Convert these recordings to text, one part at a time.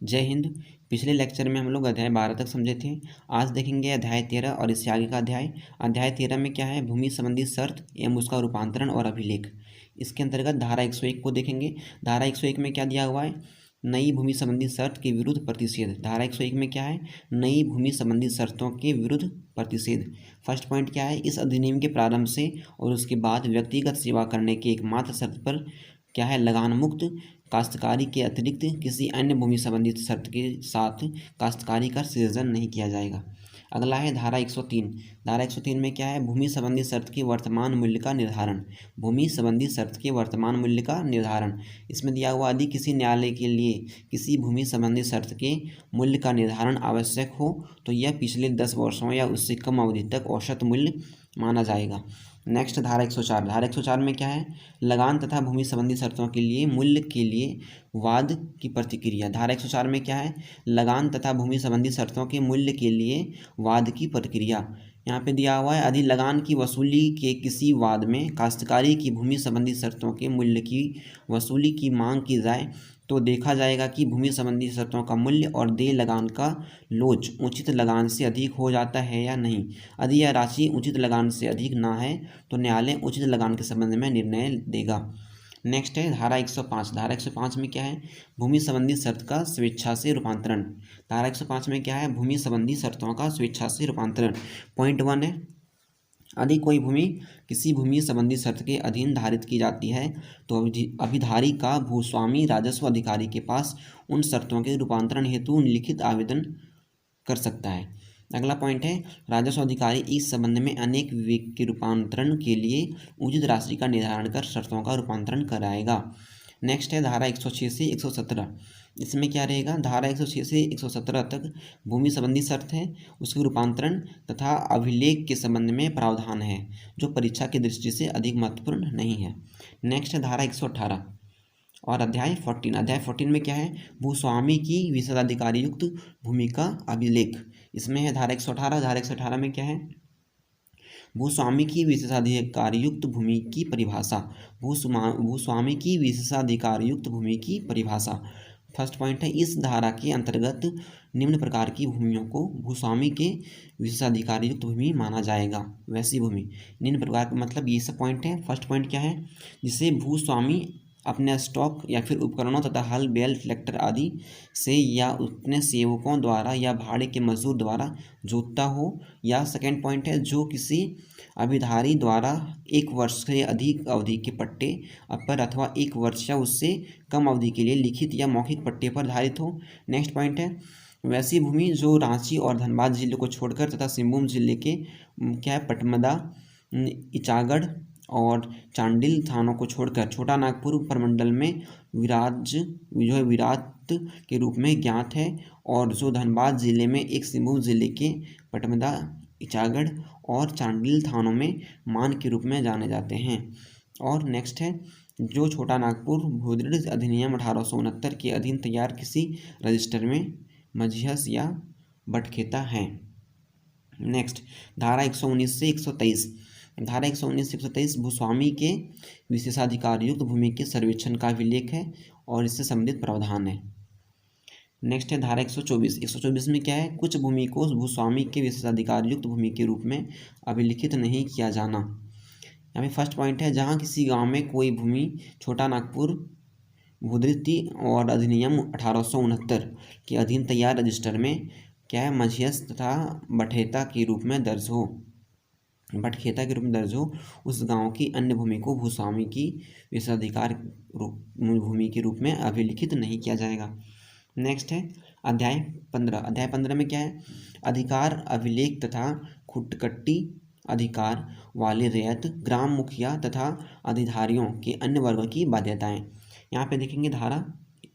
जय हिंद। पिछले लेक्चर में हम लोग अध्याय 12 तक समझे थे। आज देखेंगे अध्याय 13 और इससे आगे का अध्याय। अध्याय 13 में क्या है, भूमि संबंधी शर्त एवं उसका रूपांतरण और अभिलेख। इसके अंतर्गत धारा 101 को देखेंगे। धारा 101 में क्या दिया हुआ है, नई भूमि संबंधी शर्त के विरुद्ध प्रतिषेध। धारा 101 में क्या है, नई भूमि संबंधी शर्तों के विरुद्ध प्रतिषेध। फर्स्ट पॉइंट क्या है, इस अधिनियम के प्रारंभ से और उसके बाद व्यक्तिगत सेवा करने की एकमात्र शर्त पर क्या है, लगान मुक्त काश्तकारी के अतिरिक्त किसी अन्य भूमि संबंधी शर्त के साथ काश्तकारी का सृजन नहीं किया जाएगा। अगला है धारा 103। धारा 103 में क्या है, भूमि संबंधी शर्त के वर्तमान मूल्य का निर्धारण। भूमि संबंधी शर्त के वर्तमान मूल्य का निर्धारण, इसमें दिया हुआ यदि किसी न्यायालय के लिए किसी भूमि संबंधी शर्त के मूल्य का निर्धारण आवश्यक हो तो यह पिछले 10 वर्षों या उससे कम अवधि तक औसत मूल्य माना जाएगा। नेक्स्ट धारा 104। धारा 104 में क्या है, लगान तथा भूमि संबंधी शर्तों के लिए मूल्य के लिए वाद की प्रतिक्रिया। धारा 104 में क्या है, लगान तथा भूमि संबंधी शर्तों के मूल्य के लिए वाद की प्रतिक्रिया। यहाँ पे दिया हुआ है, यदि लगान की वसूली के किसी वाद में काश्तकारी की भूमि संबंधी शर्तों के मूल्य की वसूली की मांग की जाए तो देखा जाएगा कि भूमि संबंधी शर्तों का मूल्य और देय लगान का लोच उचित लगान से अधिक हो जाता है या नहीं। यदि यह राशि उचित लगान से अधिक ना है तो न्यायालय उचित लगान के संबंध में निर्णय देगा। नेक्स्ट है धारा 105। धारा 105 में क्या है, भूमि संबंधी शर्त का स्वेच्छा से रूपांतरण। धारा 105 में क्या है, भूमि संबंधी शर्तों का स्वेच्छा से रूपांतरण। पॉइंट 1 है, यदि कोई भूमि किसी भूमि संबंधी शर्त के अधीन धारित की जाती है तो अभिधारी का भूस्वामी राजस्व अधिकारी के पास उन शर्तों के रूपांतरण हेतु लिखित आवेदन कर सकता है। अगला पॉइंट है, राजस्व अधिकारी इस संबंध में अनेक विवेक के रूपांतरण के लिए उचित राशि का निर्धारण कर शर्तों का रूपांतरण कराएगा। नेक्स्ट है धारा 106 से 117। इसमें क्या रहेगा, धारा 106 से 117 तक भूमि संबंधी शर्त है, उसके रूपांतरण तथा अभिलेख के संबंध में प्रावधान है जो परीक्षा की दृष्टि से अधिक महत्वपूर्ण नहीं है। नेक्स्ट है धारा 118 और अध्याय 14। अध्याय 14 में क्या है, भूस्वामी की विशेषाधिकार युक्त भूमि का अभिलेख। इसमें है धारा 118। धारा 118 में क्या है, भूस्वामी की विशेषाधिकार युक्त भूमि की परिभाषा। भूस्वामी की विशेषाधिकार युक्त भूमि की परिभाषा। फर्स्ट पॉइंट है, इस धारा के अंतर्गत निम्न प्रकार की भूमियों को भूस्वामी के विशेषाधिकार युक्त भूमि माना जाएगा। वैसी भूमि निम्न प्रकार मतलब ये सब पॉइंट है। फर्स्ट पॉइंट क्या है, जिसे भूस्वामी अपने स्टॉक या फिर उपकरणों तथा हल बैल ट्रैक्टर आदि से या अपने सेवकों द्वारा या भाड़े के मजदूर द्वारा जोतता हो। या सेकेंड पॉइंट है, जो किसी अभिधारी द्वारा 1 वर्ष से अधिक अवधि के पट्टे पर अथवा 1 वर्ष या उससे कम अवधि के लिए लिखित या मौखिक पट्टे पर धारित हो। नेक्स्ट पॉइंट है, वैसी भूमि जो रांची और धनबाद जिले को छोड़कर तथा सिंहभूम जिले के क्या है, पटमदा, इचागढ़ और चांडिल थानों को छोड़कर छोटा नागपुर प्रमंडल में विराट के रूप में ज्ञात है और जो धनबाद जिले में एक सिंहभूम जिले के पटमदा, इचागढ़ और चांडिल थानों में मान के रूप में जाने जाते हैं। और नेक्स्ट है, जो छोटा नागपुर भूदृढ़ अधिनियम 1869 के अधीन तैयार किसी रजिस्टर में मझिहस या बटखेता हैं। नेक्स्ट धारा 119 से 123। धारा 119 से 123 भूस्वामी के विशेषाधिकार युक्त भूमि के सर्वेक्षण का अभिलेख है और इससे संबंधित प्रावधान है। नेक्स्ट है धारा 124। 124 में क्या है, कुछ भूमि को भूस्वामी के विशेषाधिकार युक्त भूमि के रूप में अभिलिखित नहीं किया जाना। यहाँ पे फर्स्ट पॉइंट है, जहाँ किसी गांव में कोई भूमि छोटा नागपुर भूदृति और अधिनियम 1869 के अधीन तैयार रजिस्टर में क्या है, मझिहस तथा बटखेता के रूप में दर्ज हो, उस गांव की अन्य भूमि को भूस्वामी की विशेषाधिकार भूमि के रूप में अभिलिखित नहीं किया जाएगा। नेक्स्ट है अध्याय 15। अध्याय 15 में क्या है, अधिकार अभिलेख तथा खुटकट्टी अधिकार वाले रैयत, ग्राम मुखिया तथा अधिधारियों के अन्य वर्गों की बाध्यताएं। यहाँ पे देखेंगे धारा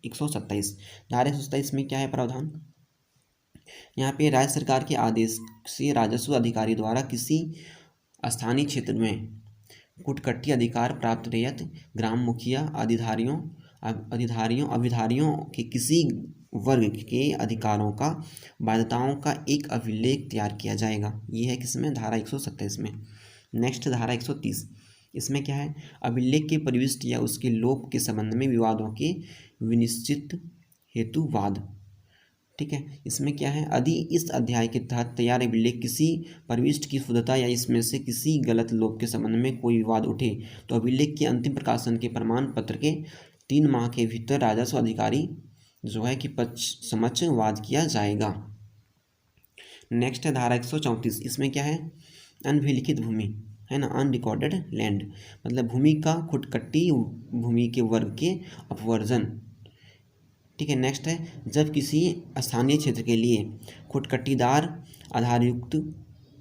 127। धारा 127 में क्या है प्रावधान, यहाँ पे राज्य सरकार के आदेश से राजस्व अधिकारी द्वारा किसी स्थानीय क्षेत्र में कुटकट्टी अधिकार प्राप्त रैयत, ग्राम मुखिया, अभिधारियों के किसी वर्ग के अधिकारों का बाध्यताओं का एक अभिलेख तैयार किया जाएगा। ये है किसमें, धारा 127 में। नेक्स्ट धारा 130। इसमें क्या है, अभिलेख के प्रविष्टि या उसके लोप के संबंध में विवादों के विनिश्चित हेतु वाद। ठीक है। इसमें क्या है, यदि इस अध्याय के तहत तैयार अभिलेख किसी प्रविष्टि की शुद्धता या इसमें से किसी गलत लोप के संबंध में कोई विवाद उठे तो अभिलेख के अंतिम प्रकाशन के प्रमाण पत्र के 3 माह के भीतर राजस्व अधिकारी जो है कि पक्ष समक्ष वाद किया जाएगा। नेक्स्ट है धारा 134। इसमें क्या है, अनभिलिखित भूमि है ना, अनरिकॉर्डेड लैंड, मतलब भूमि का खुटकट्टी भूमि के वर्ग के अपवर्जन। ठीक है। नेक्स्ट है, जब किसी स्थानीय क्षेत्र के लिए खुटकट्टीदार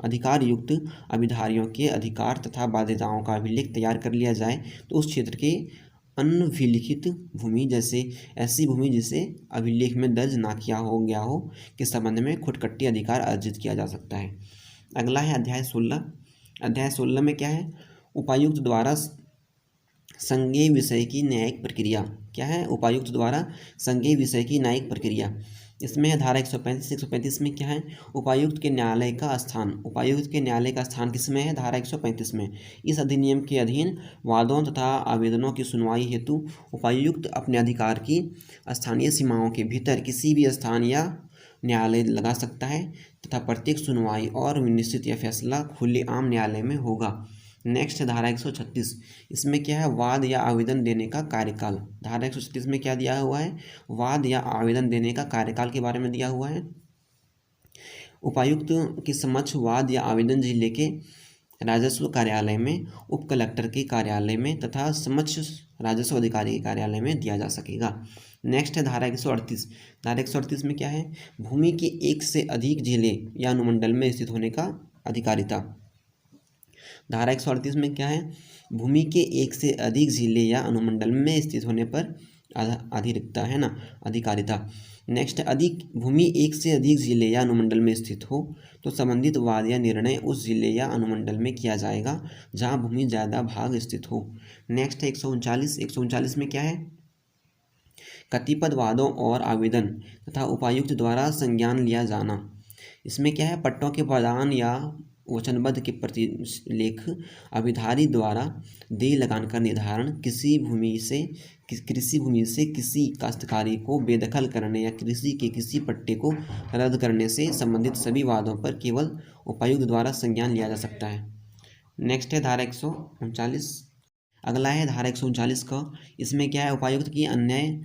अधिकार युक्त अभिधारियों के अधिकार तथा बाध्यताओं का अभिलेख तैयार कर लिया जाए तो उस क्षेत्र के अनभिलिखित भूमि जैसे ऐसी भूमि जिसे अभिलेख में दर्ज ना किया हो गया हो के संबंध में खुटकट्टी अधिकार अर्जित किया जा सकता है। अगला है अध्याय 16। अध्याय 16 में क्या है, उपायुक्त द्वारा संज्ञेय विषय की न्यायिक प्रक्रिया। क्या है, उपायुक्त द्वारा संज्ञेय विषय की न्यायिक प्रक्रिया। इसमें है धारा 135 में क्या है, उपायुक्त के न्यायालय का स्थान। उपायुक्त के न्यायालय का स्थान किसमें है, धारा 135 में। इस अधिनियम के अधीन वादों तथा आवेदनों की सुनवाई हेतु उपायुक्त अपने अधिकार की स्थानीय सीमाओं के भीतर किसी भी स्थान या न्यायालय लगा सकता है तथा प्रत्येक सुनवाई और निश्चित यह फैसला खुले आम न्यायालय में होगा। नेक्स्ट धारा 136। इसमें क्या है, वाद या आवेदन देने का कार्यकाल। धारा 136 में क्या दिया हुआ है, वाद या आवेदन देने का कार्यकाल के बारे में दिया हुआ है। उपायुक्त के समक्ष वाद या आवेदन जिले के राजस्व कार्यालय में, उप कलेक्टर के कार्यालय में तथा समक्ष राजस्व अधिकारी के कार्यालय में दिया जा सकेगा। नेक्स्ट है धारा 138। धारा 138 में क्या है, भूमि के एक से अधिक जिले या अनुमंडल में स्थित होने का अधिकारिता। धारा 138 में क्या है, भूमि के एक से अधिक जिले या अनुमंडल में स्थित होने पर अधिरिक्ता है ना, अधिकारिता। नेक्स्ट, अधिक भूमि एक से अधिक जिले या अनुमंडल में स्थित हो तो संबंधित वाद या निर्णय उस जिले या अनुमंडल में किया जाएगा जहां भूमि ज़्यादा भाग स्थित हो। नेक्स्ट है 139 में क्या है, कतिपय वादों और आवेदन तथा उपायुक्त द्वारा संज्ञान लिया जाना। इसमें क्या है, पट्टों के प्रदान या वचनबद्ध के प्रतिलेख अभिधारी द्वारा देय लगान का निर्धारण, कृषि भूमि से किसी काश्तकारी को बेदखल करने या कृषि के किसी पट्टे को रद्द करने से संबंधित सभी वादों पर केवल उपायुक्त द्वारा संज्ञान लिया जा सकता है। नेक्स्ट है धारा 139। अगला है धारा 139 का। इसमें क्या है, उपायुक्त की अन्य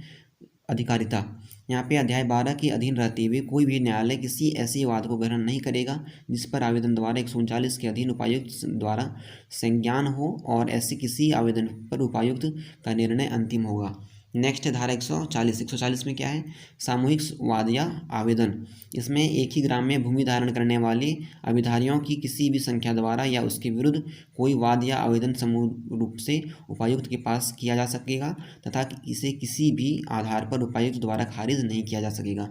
अधिकारिता। यहाँ पे अध्याय 12 के अधीन रहते हुए कोई भी न्यायालय किसी ऐसे वाद को ग्रहण नहीं करेगा जिस पर आवेदन द्वारा 139 के अधीन उपायुक्त द्वारा संज्ञान हो और ऐसे किसी आवेदन पर उपायुक्त का निर्णय अंतिम होगा। नेक्स्ट है धारा 140 में क्या है, सामूहिक वाद या आवेदन। इसमें एक ही ग्राम में भूमि धारण करने वाले अभिधारियों की किसी भी संख्या द्वारा या उसके विरुद्ध कोई वाद या आवेदन समूह रूप से उपायुक्त के पास किया जा सकेगा तथा इसे किसी भी आधार पर उपायुक्त द्वारा खारिज नहीं किया जा सकेगा।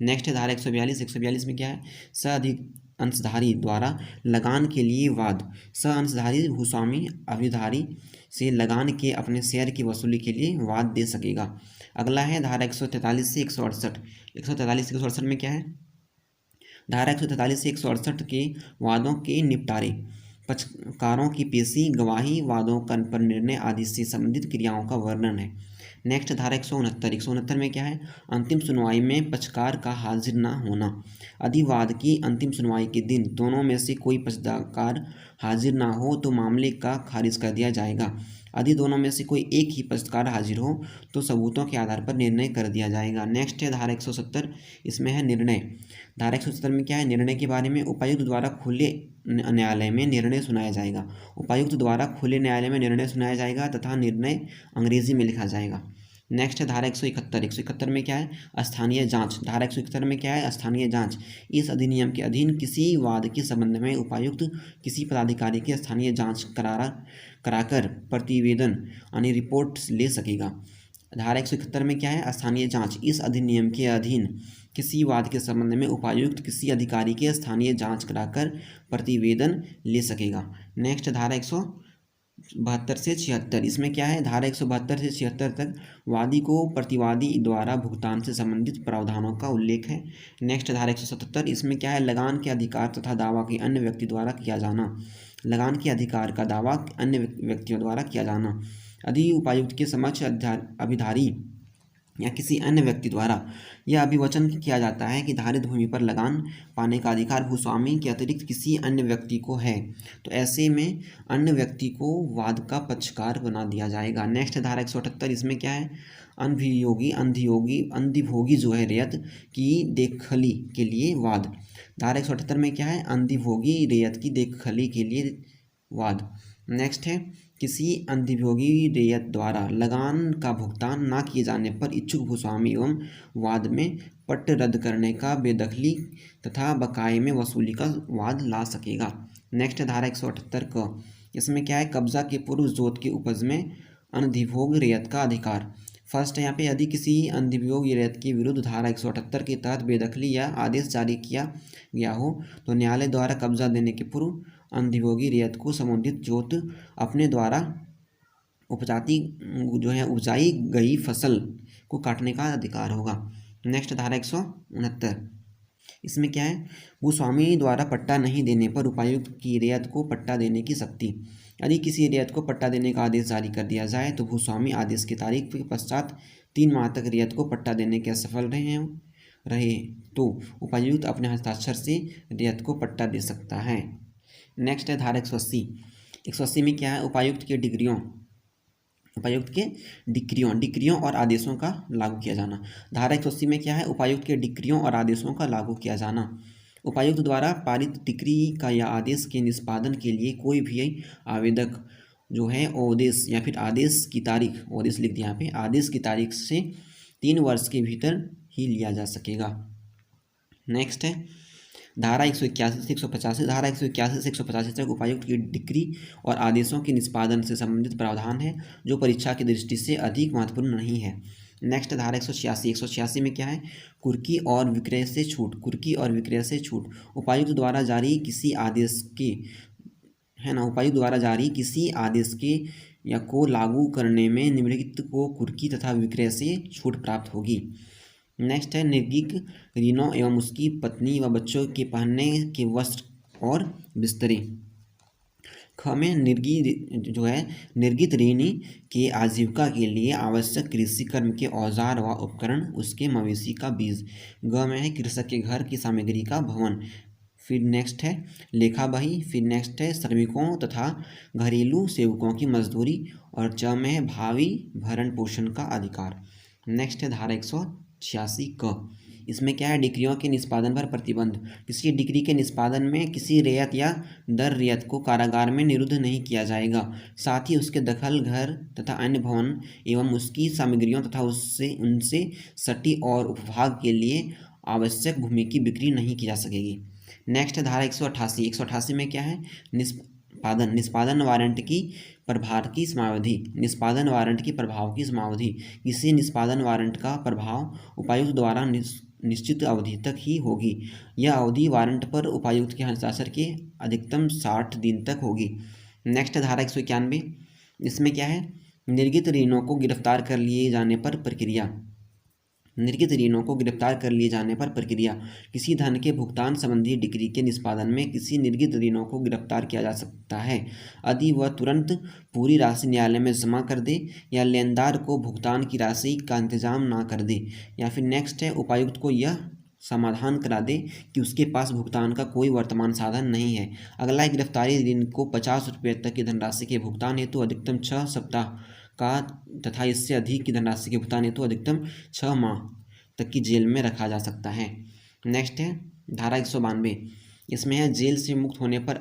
नेक्स्ट है धारा 142 में क्या है, सअधिक अंशधारी द्वारा लगान के लिए वाद। सअंशधारी भूस्वामी अभिधारी से लगान के अपने शेयर की वसूली के लिए वाद दे सकेगा। अगला है धारा 143 से 168। 143 से 168 में क्या है, धारा 143 से 168 के वादों के निपटारे, पक्षकारों की पेशी, गवाही, वादों पर निर्णय आदि से संबंधित क्रियाओं का वर्णन है। नेक्स्ट धारा 169 में क्या है, अंतिम सुनवाई में पक्षकार का हाजिर न होना। यदि वाद की अंतिम सुनवाई के दिन दोनों में से कोई पक्षकार हाजिर ना हो तो मामले का खारिज कर दिया जाएगा। यदि दोनों में से कोई एक ही पक्षकार हाजिर हो तो सबूतों के आधार पर निर्णय कर दिया जाएगा। नेक्स्ट है धारा 170। इसमें है निर्णय। धारा 170 में क्या है, निर्णय के बारे में उपायुक्त द्वारा खुले न्यायालय में निर्णय सुनाया जाएगा। उपायुक्त द्वारा खुले न्यायालय में निर्णय सुनाया जाएगा तथा निर्णय अंग्रेजी में लिखा जाएगा। नेक्स्ट है धारा 171 में क्या है, स्थानीय जांच। धारा 171 में क्या है, स्थानीय जांच। इस अधिनियम के अधीन किसी वाद के संबंध में उपायुक्त किसी पदाधिकारी की स्थानीय जांच कराकर प्रतिवेदन यानी रिपोर्ट ले सकेगा। धारा 171 में क्या है, स्थानीय जांच। इस अधिनियम के अधीन किसी वाद के संबंध में उपायुक्त किसी अधिकारी की स्थानीय जांच कराकर प्रतिवेदन ले सकेगा। नेक्स्ट धारा 172 से 76। इसमें क्या है, धारा 172 से 76 तक वादी को प्रतिवादी द्वारा भुगतान से संबंधित प्रावधानों का उल्लेख है। नेक्स्ट धारा 177। इसमें क्या है, लगान के अधिकार तथा दावा के अन्य व्यक्ति द्वारा किया जाना। लगान के अधिकार का दावा अन्य व्यक्तियों द्वारा किया जाना। यदि उपायुक्त के समक्ष अभिधारी या किसी अन्य व्यक्ति द्वारा यह अभिवचन किया जाता है कि धारित भूमि पर लगान पाने का अधिकार भूस्वामी के अतिरिक्त किसी अन्य व्यक्ति को है, तो ऐसे में अन्य व्यक्ति को वाद का पक्षकार बना दिया जाएगा। नेक्स्ट धारा 178, इसमें क्या है, अंधिभोगी जो है रेयत की देखखली के लिए वाद। धारा 178 में क्या है, अंधिभोगी रेयत की देखखली के लिए वाद। नेक्स्ट है, किसी अंधिभोगी रेयत द्वारा लगान का भुगतान न किए जाने पर इच्छुक भूस्वामी एवं वाद में पट्ट रद्द करने का बेदखली तथा बकाये में वसूली का वाद ला सकेगा। नेक्स्ट धारा 178 क, इसमें क्या है, कब्जा के पूर्व जोत के उपज में अनधिभोग रेयत का अधिकार। फर्स्ट है यहाँ पे, यदि किसी अंधिभोग रेयत के विरुद्ध धारा 178 के तहत बेदखली या आदेश जारी किया गया हो तो न्यायालय द्वारा कब्जा देने के पूर्व अंधिभोगी रेयत को संबंधित जोत अपने द्वारा उपजाई गई फसल को काटने का अधिकार होगा। नेक्स्ट धारा 169, इसमें क्या है, भूस्वामी द्वारा पट्टा नहीं देने पर उपायुक्त की रेयत को पट्टा देने की शक्ति। यदि किसी रेयत को पट्टा देने का आदेश जारी कर दिया जाए तो भूस्वामी आदेश की तारीख के पश्चात 3 माह तक रेयत को पट्टा देने के असफल रहे तो उपायुक्त अपने हस्ताक्षर से रेयत को पट्टा दे सकता है। नेक्स्ट है धारा 180 में क्या है, उपायुक्त के डिक्रियों और आदेशों का लागू किया जाना। धारा 180 में क्या है, उपायुक्त के डिक्रियों और आदेशों का लागू किया जाना। उपायुक्त द्वारा पारित डिक्री का या आदेश के निष्पादन के लिए कोई भी आवेदक जो है ओदेश या फिर आदेश की तारीख, ओदेश लिख दिया यहाँ पे, आदेश की तारीख से 3 वर्ष के भीतर ही लिया जा सकेगा। नेक्स्ट है धारा 181 से 185। धारा 181 से 185 तक उपायुक्त की डिक्री और आदेशों के निष्पादन से संबंधित प्रावधान है जो परीक्षा की दृष्टि से अधिक महत्वपूर्ण नहीं है। नेक्स्ट धारा 186 में क्या है, कुर्की और विक्रय से छूट। उपायुक्त द्वारा जारी किसी आदेश के या को लागू करने में निम्नलिखित को कुर्की तथा विक्रय से छूट प्राप्त होगी। नेक्स्ट है, निर्गीक रीनो एवं उसकी पत्नी व बच्चों के पहनने के वस्त्र और बिस्तरे। ख में निर्गित ऋणी के आजीविका के लिए आवश्यक कृषि कर्म के औजार व उपकरण, उसके मवेशी का बीज। ग में है, कृषक के घर की सामग्री का भवन। फिर नेक्स्ट है लेखा बही। फिर नेक्स्ट है, श्रमिकों तथा घरेलू सेवकों की मजदूरी। और च में है, भावी भरण पोषण का अधिकार। नेक्स्ट है धारा 186 क, इसमें क्या है, डिक्रियों के निष्पादन पर प्रतिबंध। किसी डिक्री के निष्पादन में किसी रेयत या दर रेयत को कारागार में निरुद्ध नहीं किया जाएगा। साथ ही उसके दखल, घर तथा अन्य भवन एवं उसकी सामग्रियों तथा उनसे सटी और उपभाग के लिए आवश्यक भूमि की बिक्री नहीं की जा सकेगी। नेक्स्ट है धारा 188 में क्या है, निष्पादन वारंट की प्रभाव की समावधि। किसी निष्पादन वारंट का प्रभाव उपायुक्त द्वारा निश्चित अवधि तक ही होगी। यह अवधि वारंट पर उपायुक्त के हस्ताक्षर के अधिकतम 60 दिन तक होगी। नेक्स्ट धारा 191, इसमें क्या है, निर्गत ऋणों को गिरफ्तार कर लिए जाने पर प्रक्रिया। किसी धन के भुगतान संबंधी डिक्री के निष्पादन में किसी निर्गत ऋणों को गिरफ्तार किया जा सकता है यदि वह तुरंत पूरी राशि न्यायालय में जमा कर दे या लेनदार को भुगतान की राशि का इंतजाम ना कर दे, या फिर नेक्स्ट है, उपायुक्त को यह समाधान करा दे कि उसके पास भुगतान का कोई वर्तमान साधन नहीं है। अगला है, गिरफ्तारी ऋण को 50 रुपये तक की धनराशि के भुगतान हेतु अधिकतम 6 सप्ताह का तथा इससे अधिक की धनराशि के भुगतान हेतु अधिकतम 6 माह तक की जेल में रखा जा सकता है। नेक्स्ट है धारा 192, इसमें है, जेल से मुक्त होने पर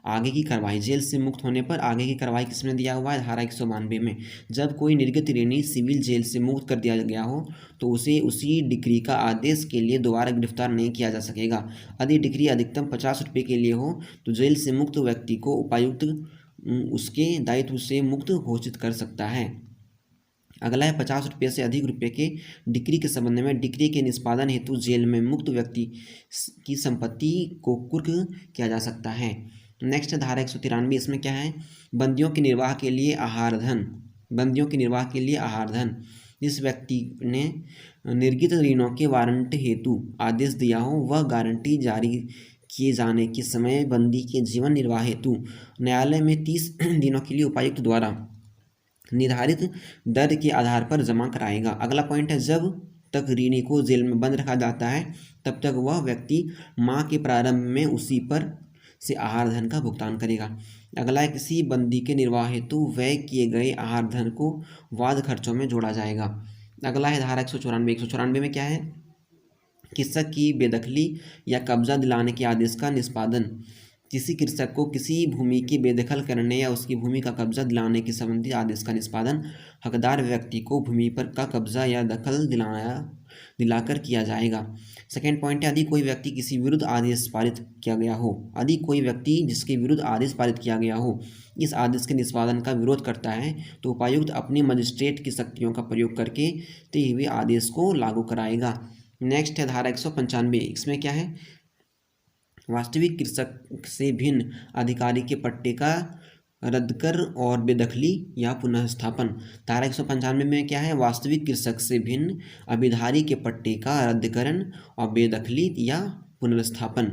आगे की कार्रवाई। जेल से मुक्त होने पर आगे की कार्रवाई किसमें दिया हुआ है, धारा 192 में। जब कोई निर्गत ऋणी सिविल जेल से मुक्त कर दिया गया हो तो उसे उसी डिक्री का आदेश के लिए दोबारा गिरफ्तार नहीं किया जा सकेगा। यदि डिक्री अधिकतम 50 रुपये के लिए हो तो जेल से मुक्त व्यक्ति को उपायुक्त उसके दायित्व से मुक्त घोषित कर सकता है। अगला है, 50 रुपये से अधिक रुपये के डिक्री के संबंध में डिक्री के निष्पादन हेतु जेल में मुक्त व्यक्ति की संपत्ति को कुर्क किया जा सकता है। नेक्स्ट धारा 193, इसमें क्या है, बंदियों के निर्वाह के लिए आहार धन। जिस व्यक्ति ने निर्गत ऋणों के वारंट हेतु आदेश दिया हो वह गारंटी जारी किए जाने के समय बंदी के जीवन निर्वाह हेतु न्यायालय में 30 दिनों के लिए उपायुक्त द्वारा निर्धारित दर के आधार पर जमा कराएगा। अगला पॉइंट है, जब तक ऋणी को जेल में बंद रखा जाता है तब तक वह व्यक्ति माह के प्रारंभ में उसी पर से आहार धन का भुगतान करेगा। अगला है, किसी बंदी के निर्वाह हेतु व्यय किए गए आहार धन को वाद खर्चों में जोड़ा जाएगा। अगला है धारा 194। 194 में क्या है, कृषक की बेदखली या कब्जा दिलाने के आदेश का निष्पादन। किसी कृषक को किसी भूमि की बेदखल करने या उसकी भूमि का कब्जा दिलाने के संबंधी आदेश का निष्पादन हकदार व्यक्ति को भूमि पर का कब्जा या दखल दिलाकर किया जाएगा। सेकेंड पॉइंट है, यदि कोई व्यक्ति किसी विरुद्ध आदेश पारित किया गया हो, यदि कोई व्यक्ति जिसके विरुद्ध आदेश पारित किया गया हो इस आदेश के निष्पादन का विरोध करता है तो उपायुक्त अपनी मजिस्ट्रेट की शक्तियों का प्रयोग करके दिए हुए आदेश को लागू कराएगा। नेक्स्ट है धारा 195। इसमें क्या है, वास्तविक कृषक से भिन्न अधिकारी के पट्टे का रद्द कर और बेदखली या पुनर्स्थापन। धारा 195 में क्या है, वास्तविक कृषक से भिन्न अभिधारी के पट्टे का रद्दकरण और बेदखली या पुनर्स्थापन।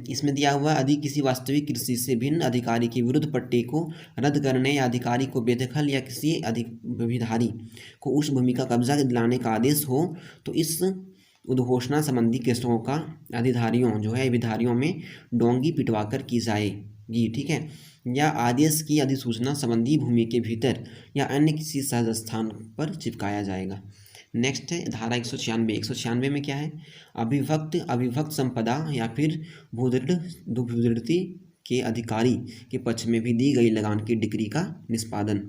इसमें दिया हुआ, यदि किसी वास्तविक कृषि से भिन्न अधिकारी के विरुद्ध पट्टे को रद्द करने या अधिकारी को बेदखल या किसी अभिधारी को उस भूमि का कब्जा दिलाने का आदेश हो तो इस उद्घोषणा संबंधी केसों का अधिधारियों जो है विधारियों में डोंगी पिटवाकर की जाएगी। ठीक है, या आदेश की अधिसूचना संबंधी भूमि के भीतर या अन्य किसी सहज स्थान पर चिपकाया जाएगा। नेक्स्ट है धारा 196। 196 में क्या है, अविभक्त संपदा या फिर भूदृढ़ति के अधिकारी के पक्ष में भी दी गई लगान की डिक्री का निष्पादन।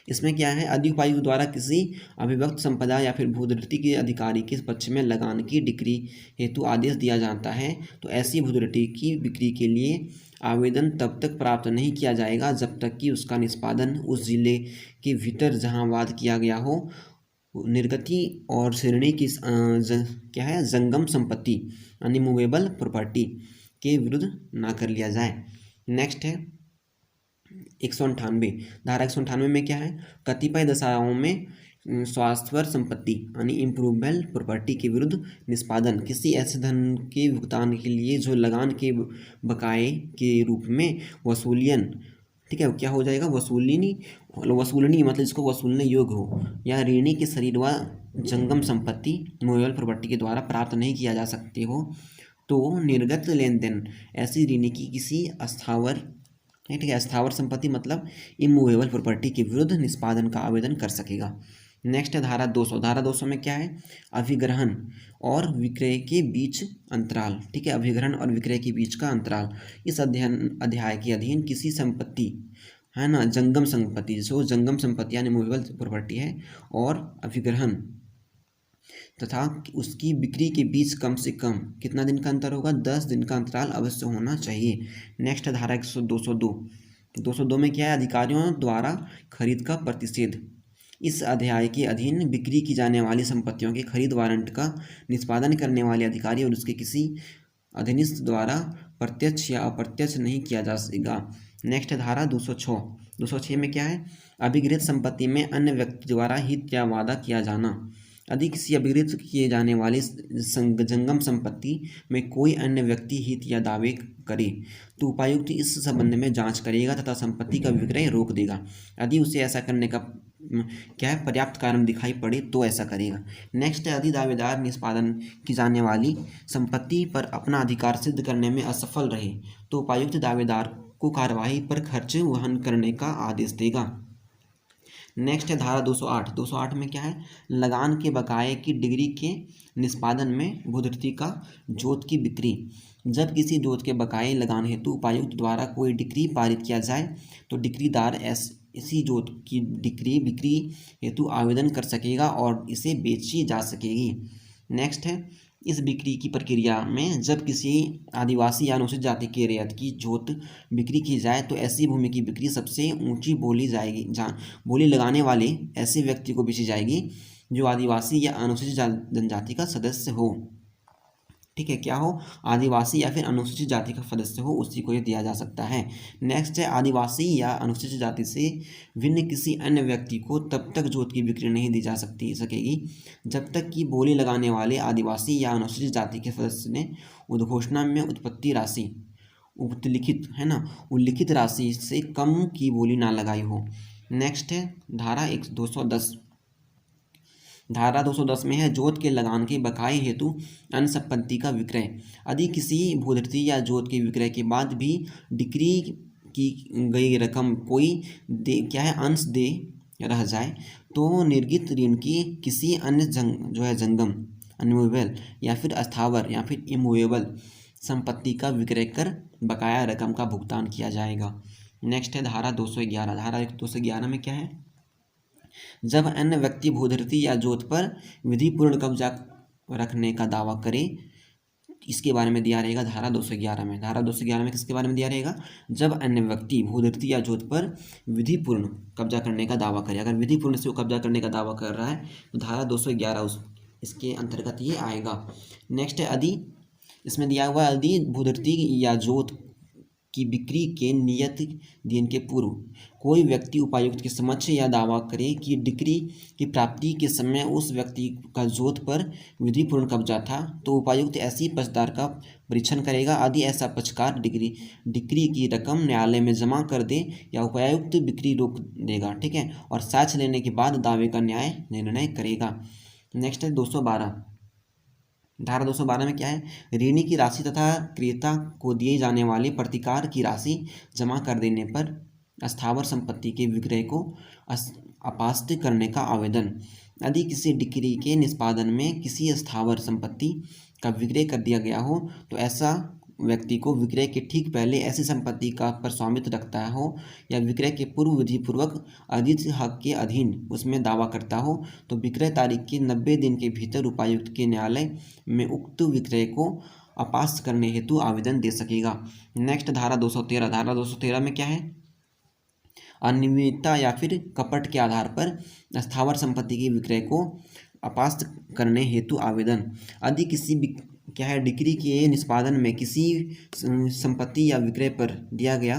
इसमें क्या है, यदि उपायुक्त द्वारा किसी अविभक्त संपदा या फिर भूदृढ़ति के अधिकारी के पक्ष में लगान की डिक्री हेतु आदेश दिया जाता है तो ऐसी भूदृढ़ति की बिक्री के लिए आवेदन तब तक प्राप्त नहीं किया जाएगा जब तक कि उसका निष्पादन उस जिले के भीतर जहां वाद किया गया हो निर्गति और श्रेणी की क्या है, जंगम संपत्ति यानी मूवेबल प्रॉपर्टी के विरुद्ध ना कर लिया जाए। नेक्स्ट है 198। धारा 198 में क्या है, कतिपय दशाओं में स्वास्थ्यवर संपत्ति यानी इम्प्रूवेबल प्रॉपर्टी के विरुद्ध निष्पादन किसी ऐसे धन के भुगतान के लिए जो लगान के बकाये के रूप में वसूलियन, ठीक है, क्या हो जाएगा, वसूलनी मतलब इसको वसूलने योग्य हो या ऋणी के शरीर व जंगम संपत्ति मूवेबल प्रॉपर्टी के द्वारा प्राप्त नहीं किया जा सकते हो तो निर्गत लेन देन ऐसी ऋणी की किसी अस्थावर, ठीक है, अस्थावर संपत्ति मतलब इमूवेबल प्रॉपर्टी के विरुद्ध निष्पादन का आवेदन कर सकेगा। नेक्स्ट है धारा 200। धारा 200 में क्या है, अभिग्रहण और विक्रय के बीच अंतराल। ठीक है, अभिग्रहण और विक्रय के बीच का अंतराल इस अध्याय के अधीन किसी संपत्ति है ना, जंगम संपत्ति जो जंगम संपत्ति यानी मूवेबल प्रॉपर्टी है और अभिग्रहण तथा उसकी बिक्री के बीच कम से कम कितना दिन का अंतर होगा, 10 दिन का अंतराल अवश्य होना चाहिए। नेक्स्ट धारा 202। 202 में क्या है, अधिकारियों द्वारा खरीद का प्रतिषेध। इस अध्याय के अधीन बिक्री की जाने वाली संपत्तियों के खरीद वारंट का निष्पादन करने वाले अधिकारी और उसके किसी अधीनस्थ द्वारा प्रत्यक्ष या अप्रत्यक्ष नहीं किया जा सकेगा। नेक्स्ट धारा 206। 206 में क्या है, अभिगृहित संपत्ति में अन्य व्यक्ति द्वारा हित या वादा किया जाना। यदि किसी अभिगृहित किए जाने वाली जंगम संपत्ति में कोई अन्य व्यक्ति हित या दावे करे तो उपायुक्त इस संबंध में जांच करेगा तथा संपत्ति का विक्रय रोक देगा। यदि उसे ऐसा करने का क्या है, पर्याप्त कारण दिखाई पड़े तो ऐसा करेगा। नेक्स्ट है, यदि दावेदार निष्पादन की जाने वाली संपत्ति पर अपना अधिकार सिद्ध करने में असफल रहे तो उपायुक्त दावेदार को कार्यवाही पर खर्च वहन करने का आदेश देगा। नेक्स्ट है धारा 208। 208 में क्या है, लगान के बकाये की डिग्री के निष्पादन में भूदृति का जोत की बिक्री। जब किसी जोत के बकाये लगान हेतु उपायुक्त द्वारा कोई डिक्री पारित किया जाए तो डिक्रीदार इसी जोत की डिक्री बिक्री हेतु आवेदन कर सकेगा और इसे बेची जा सकेगी। नेक्स्ट है, इस बिक्री की प्रक्रिया में जब किसी आदिवासी या अनुसूचित जाति के रैयत की जोत बिक्री की जाए तो ऐसी भूमि की बिक्री सबसे ऊंची बोली जाएगी बोली लगाने वाले ऐसे व्यक्ति को बेची जाएगी जो आदिवासी या अनुसूचित जनजाति का सदस्य हो। ठीक है, क्या हो, आदिवासी या फिर अनुसूचित जाति का सदस्य हो उसी को ये दिया जा सकता है। नेक्स्ट है, आदिवासी या अनुसूचित जाति से भिन्न किसी अन्य व्यक्ति को तब तक जोत की बिक्री नहीं दी जा सकेगी जब तक कि बोली लगाने वाले आदिवासी या अनुसूचित जाति के सदस्य ने उद्घोषणा में उत्पत्ति राशि उल्लिखित राशि से कम की बोली ना लगाई हो। नेक्स्ट है धारा 210। धारा 210 में है जोत के लगान के बकाये हेतु अन्य संपत्ति का विक्रय। यदि किसी भूधृति या जोत के विक्रय के बाद भी डिक्री की गई रकम कोई क्या है अंश दे रह जाए तो निर्गित ऋण की किसी अन्य जंगम अनमूवेबल या फिर अस्थावर या फिर इमूवेबल संपत्ति का विक्रय कर बकाया रकम का भुगतान किया जाएगा। नेक्स्ट है धारा 211। धारा 211 में क्या है, जब अन्य व्यक्ति भूधृति या जोत पर विधिपूर्ण कब्जा रखने का दावा करे, इसके बारे में दिया रहेगा धारा 211 में। धारा 211 में किसके बारे में दिया रहेगा, जब अन्य व्यक्ति भूधृति या जोत पर विधिपूर्ण कब्जा करने का दावा करे। अगर विधिपूर्ण से वो कब्जा करने का दावा कर रहा है तो धारा 211 इसके अंतर्गत ये आएगा। नेक्स्ट है यदि, इसमें दिया हुआ यदि भूधृति या जोत की बिक्री के नियत दिन के पूर्व कोई व्यक्ति उपायुक्त के समक्ष यह दावा करे कि डिक्री की प्राप्ति के समय उस व्यक्ति का जोत पर विधिपूर्ण कब्जा था, तो उपायुक्त ऐसी पक्षकार का परीक्षण करेगा। यदि ऐसा पक्षकार डिक्री की रकम न्यायालय में जमा कर दे या उपायुक्त बिक्री रोक देगा, ठीक है, और साक्ष्य लेने के बाद दावे का न्याय निर्णय करेगा। नेक्स्ट है 212। धारा 212 में क्या है, ऋणी की राशि तथा क्रेता को दिए जाने वाले प्रतिकार की राशि जमा कर देने पर अस्थावर संपत्ति के विक्रय को अपास्त करने का आवेदन। यदि किसी डिक्री के निष्पादन में किसी अस्थावर संपत्ति का विक्रय कर दिया गया हो तो ऐसा व्यक्ति को विक्रय के ठीक पहले ऐसी संपत्ति का पर स्वामित्व रखता हो या विक्रय के पूर्व विधिपूर्वक अर्जित हक के अधीन उसमें दावा करता हो तो विक्रय तारीख के 90 दिन के भीतर उपायुक्त के न्यायालय में उक्त विक्रय को अपास्त करने हेतु आवेदन दे सकेगा। नेक्स्ट धारा 213। धारा 213 में क्या है, अनियमितता या फिर कपट के आधार पर अस्थावर संपत्ति के विक्रय को अपास्त करने हेतु आवेदन। यदि किसी क्या है डिक्री के निष्पादन में किसी संपत्ति या विक्रय पर दिया गया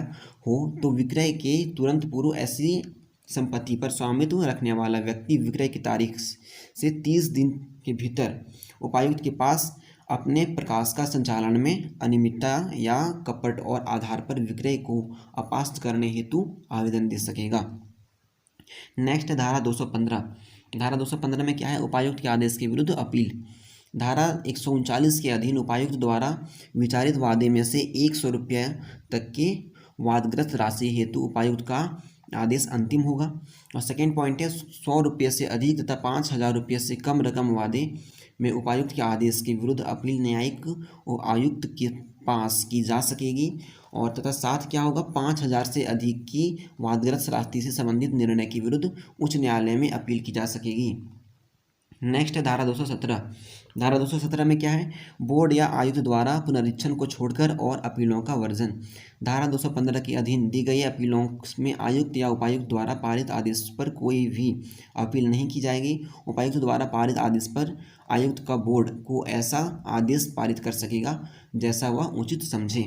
हो तो विक्रय के तुरंत पूर्व ऐसी संपत्ति पर स्वामित्व रखने वाला व्यक्ति विक्रय की तारीख से 30 दिन के भीतर उपायुक्त के पास अपने प्रकाश का संचालन में अनियमितता या कपट और आधार पर विक्रय को अपास्त करने हेतु आवेदन दे सकेगा। नेक्स्ट धारा 215। धारा 215 में क्या है, उपायुक्त के आदेश के विरुद्ध अपील। धारा 139 के अधीन उपायुक्त द्वारा विचारित वादे में से 100 रुपये तक के वादग्रस्त राशि हेतु उपायुक्त का आदेश अंतिम होगा। और सेकेंड पॉइंट है, 100 रुपये से अधिक तथा 5,000 रुपये से कम रकम वादे में उपायुक्त के आदेश के विरुद्ध अपील न्यायिक और आयुक्त के पास की जा सकेगी। और तथा साथ क्या होगा, 5,000 से अधिक की वादग्रस्त राशि से संबंधित निर्णय के विरुद्ध उच्च न्यायालय में अपील की जा सकेगी। नेक्स्ट है धारा 217। धारा 217 में क्या है, बोर्ड या आयुक्त द्वारा पुनरीक्षण को छोड़कर और अपीलों का वर्जन। धारा 215 के अधीन दी गई अपीलों में आयुक्त या उपायुक्त द्वारा पारित आदेश पर कोई भी अपील नहीं की जाएगी। उपायुक्त द्वारा पारित आदेश पर आयुक्त का बोर्ड को ऐसा आदेश पारित कर सकेगा जैसा वह उचित समझे।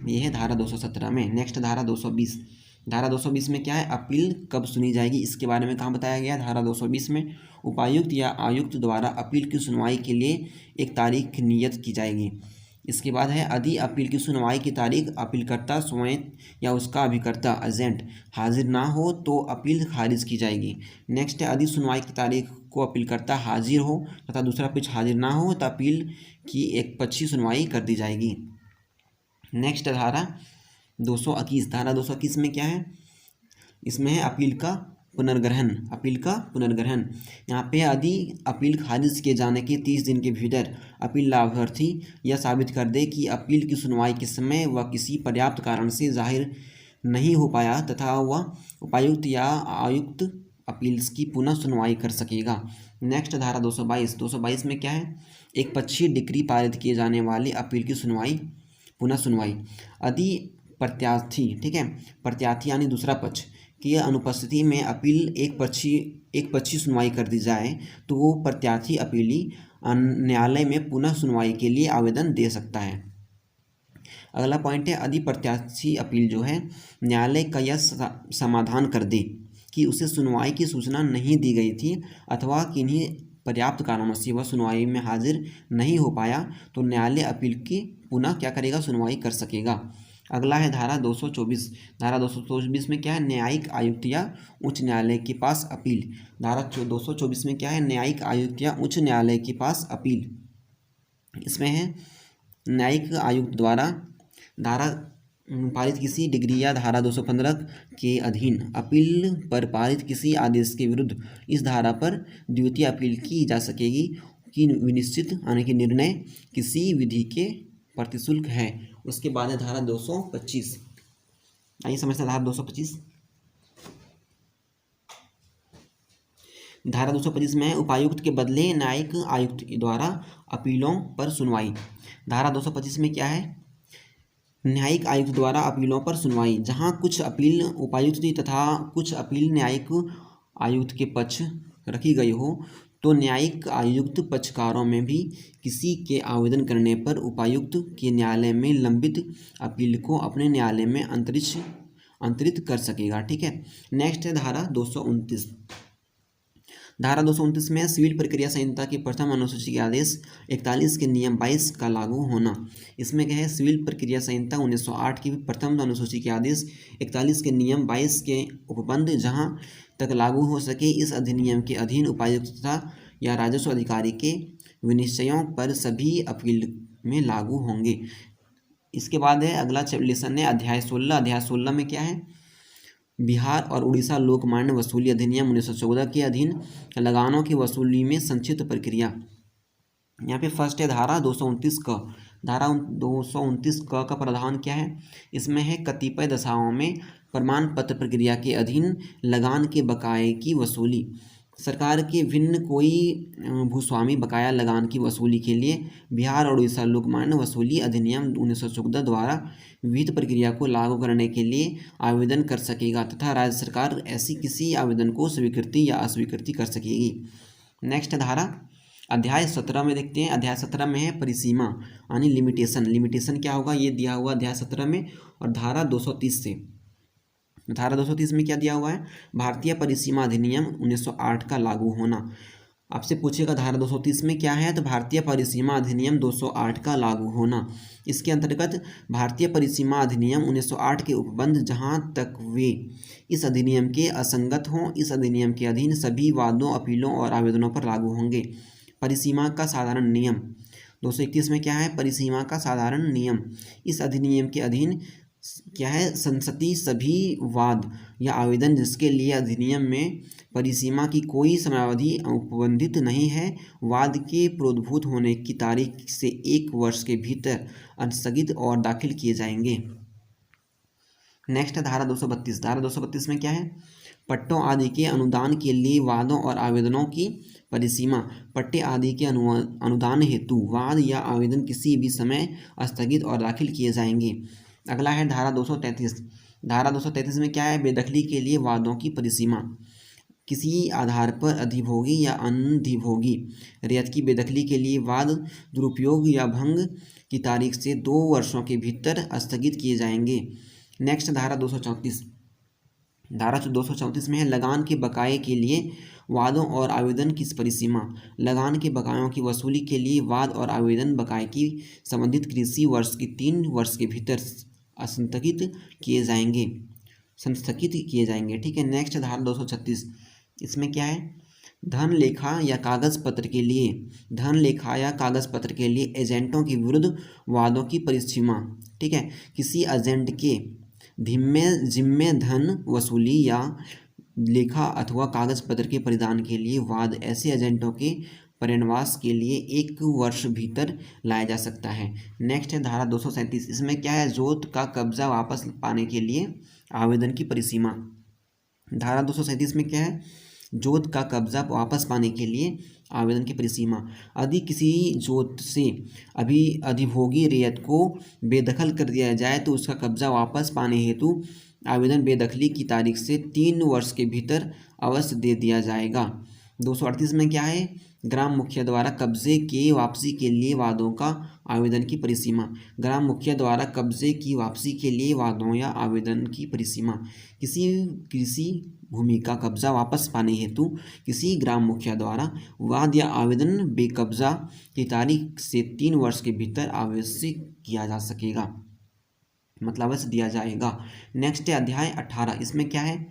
यह है धारा 217 में। नेक्स्ट धारा 220। धारा 220 में क्या है, अपील कब सुनी जाएगी, इसके बारे में कहाँ बताया गया। धारा 220 में उपायुक्त या आयुक्त द्वारा अपील की सुनवाई के लिए एक तारीख नियत की जाएगी। इसके बाद है, यदि अपील की सुनवाई की तारीख अपीलकर्ता स्वयं या उसका अभिकर्ता एजेंट हाजिर ना हो तो अपील खारिज की जाएगी। नेक्स्ट है, यदि सुनवाई की तारीख को अपीलकर्ता हाजिर हो तथा दूसरा पक्ष हाजिर ना हो तो अपील की एक पक्षीय सुनवाई कर दी जाएगी। नेक्स्ट धारा 221। धारा 221 में क्या है, इसमें है अपील का पुनर्ग्रहण। अपील का पुनर्ग्रहण यहाँ पे यदि अपील खारिज किए जाने के 30 दिन के भीतर अपील लाभार्थी यह साबित कर दे कि अपील की सुनवाई के समय वह किसी पर्याप्त कारण से जाहिर नहीं हो पाया तथा वह उपायुक्त या आयुक्त अपील की पुनः सुनवाई कर सकेगा। नेक्स्ट धारा 222। 222 में क्या है, एक पक्षीय डिक्री पारित किए जाने वाली अपील की सुनवाई पुनः सुनवाई। यदि प्रत्यार्थी, ठीक है, प्रत्यार्थी यानी दूसरा पक्ष की अनुपस्थिति में अपील एक पक्षीय सुनवाई कर दी जाए तो वो प्रत्यार्थी अपीली न्यायालय में पुनः सुनवाई के लिए आवेदन दे सकता है। अगला पॉइंट है, यदि प्रत्याशी अपील जो है न्यायालय का यह समाधान कर दे कि उसे सुनवाई की सूचना नहीं दी गई थी अथवा किन्हीं पर्याप्त कारणों से वह सुनवाई में हाजिर नहीं हो पाया तो न्यायालय अपील की पुनः क्या करेगा, सुनवाई कर सकेगा। अगला है धारा 224। धारा 224 में क्या है, न्यायिक आयुक्त या उच्च न्यायालय के पास अपील। धारा 224 में क्या है, न्यायिक आयुक्त या उच्च न्यायालय के पास अपील। इसमें है न्यायिक आयुक्त द्वारा धारा पारित किसी डिग्री या धारा 215 के अधीन अपील पर पारित किसी आदेश के विरुद्ध इस धारा पर द्वितीय अपील की जा सकेगी कि विनिश्चित यानी कि निर्णय किसी विधि के प्रतिशुल्क है। उसके बाद है धारा 225। आइए समझते हैं धारा 225। धारा 225 में उपायुक्त के बदले न्यायिक आयुक्त द्वारा अपीलों पर सुनवाई। धारा 225 में क्या है, न्यायिक आयुक्त द्वारा अपीलों पर सुनवाई। जहां कुछ अपील उपायुक्त तथा कुछ अपील न्यायिक आयुक्त के पक्ष रखी गई हो तो न्यायिक आयुक्त पक्षकारों में भी किसी के आवेदन करने पर उपायुक्त के न्यायालय में लंबित अपील को अपने न्यायालय में अंतरित कर सकेगा। ठीक है। नेक्स्ट है धारा 229। धारा 229 में सिविल प्रक्रिया संहिता की प्रथम अनुसूची के आदेश 41 के नियम 22 का लागू होना। इसमें क्या है, सिविल प्रक्रिया संहिता 1908 की प्रथम अनुसूची के आदेश 41 के नियम 22 के उपबंध जहां तक लागू हो सके इस अधिनियम के अधीन उपायुक्त तथा या राजस्व अधिकारी के विनिश्चयों पर सभी अपील में लागू होंगे। इसके बाद है अगला लेसन है अध्याय 16। अध्याय 16 में क्या है, बिहार और उड़ीसा लोकमान्य वसूली अधिनियम 1914 के अधीन लगानों की वसूली में संक्षिप्त प्रक्रिया। यहाँ पे फर्स्ट है धारा 229 क। धारा 229 क का प्रावधान क्या है, इसमें है कतिपय दशाओं में प्रमाण पत्र प्रक्रिया के अधीन लगान के बकाये की वसूली। सरकार के भिन्न कोई भूस्वामी बकाया लगान की वसूली के लिए बिहार और उड़ीसा लोकमान्य वसूली अधिनियम 1914 द्वारा विहित प्रक्रिया को लागू करने के लिए आवेदन कर सकेगा तथा राज्य सरकार ऐसी किसी आवेदन को स्वीकृति या अस्वीकृति कर सकेगी। नेक्स्ट धारा अध्याय 17 में देखते हैं। अध्याय 17 में है परिसीमा यानी लिमिटेशन। लिमिटेशन क्या होगा ये दिया हुआ अध्याय 17 में। और धारा 230 से, धारा 230 में क्या दिया हुआ है, भारतीय परिसीमा अधिनियम 1908 का लागू होना। आपसे पूछेगा धारा 230 में क्या है, तो भारतीय परिसीमा अधिनियम 208 का लागू होना। इसके अंतर्गत भारतीय परिसीमा अधिनियम 1908 के उपबंध जहां तक वे इस अधिनियम के असंगत हों इस अधिनियम के अधीन सभी वादों अपीलों और आवेदनों पर लागू होंगे। परिसीमा का साधारण नियम 231 में क्या है, परिसीमा का साधारण नियम इस अधिनियम के अधीन क्या है, संसदीय सभी वाद या आवेदन जिसके लिए अधिनियम में परिसीमा की कोई समयावधि उपबंधित नहीं है वाद के प्रोद्भूत होने की तारीख से 1 वर्ष के भीतर स्थगित और दाखिल किए जाएंगे। नेक्स्ट है धारा 232। धारा 232 में क्या है, पट्टों आदि के अनुदान के लिए वादों और आवेदनों की परिसीमा। पट्टे आदि के अनुदान हेतु वाद या आवेदन किसी भी समय स्थगित और दाखिल किए जाएंगे। अगला है धारा 233। धारा 233 में क्या है, बेदखली के लिए वादों की परिसीमा। किसी आधार पर अधिभोगी या अनधिभोगी रियायत की बेदखली के लिए वाद दुरुपयोग या भंग की तारीख से 2 वर्षों के भीतर स्थगित किए जाएंगे। नेक्स्ट धारा 234। धारा 234 में है लगान के बकाये के लिए वादों और आवेदन की परिसीमा। लगान के बकायों की वसूली के लिए वाद और आवेदन बकाये की संबंधित कृषि वर्ष की 3 वर्ष के भीतर संस्थगित किए जाएंगे। ठीक है। नेक्स्ट धारा 236। इसमें क्या है, धन लेखा या कागज पत्र के लिए एजेंटों के विरुद्ध वादों की परिसीमा। ठीक है। किसी एजेंट के जिम्मे धन वसूली या लेखा अथवा कागज पत्र के परिधान के लिए वाद ऐसे एजेंटों के पर्यवसाय के लिए 1 वर्ष भीतर लाया जा सकता है। नेक्स्ट है धारा 237। इसमें क्या है, जोत का कब्जा वापस पाने के लिए आवेदन की परिसीमा। धारा 237 में क्या है, जोत का कब्जा वापस पाने के लिए आवेदन की परिसीमा। यदि किसी जोत से अधिभोगी रियायत को बेदखल कर दिया जाए तो उसका कब्जा वापस पाने हेतु आवेदन बेदखली की तारीख से 3 वर्ष के भीतर अवश्य दे दिया जाएगा। 238 में क्या है, ग्राम मुखिया द्वारा कब्जे के वापसी के लिए वादों का आवेदन की परिसीमा। ग्राम मुखिया द्वारा कब्जे की वापसी के लिए वादों या आवेदन की परिसीमा। किसी कृषि भूमि का कब्जा वापस पाने हेतु किसी ग्राम मुखिया द्वारा वाद या आवेदन बेकब्जा की तारीख से 3 वर्ष के भीतर अवश्य किया जा सकेगा। मतलब अवश्य दिया जाएगा। नेक्स्ट है अध्याय 18, इसमें क्या है,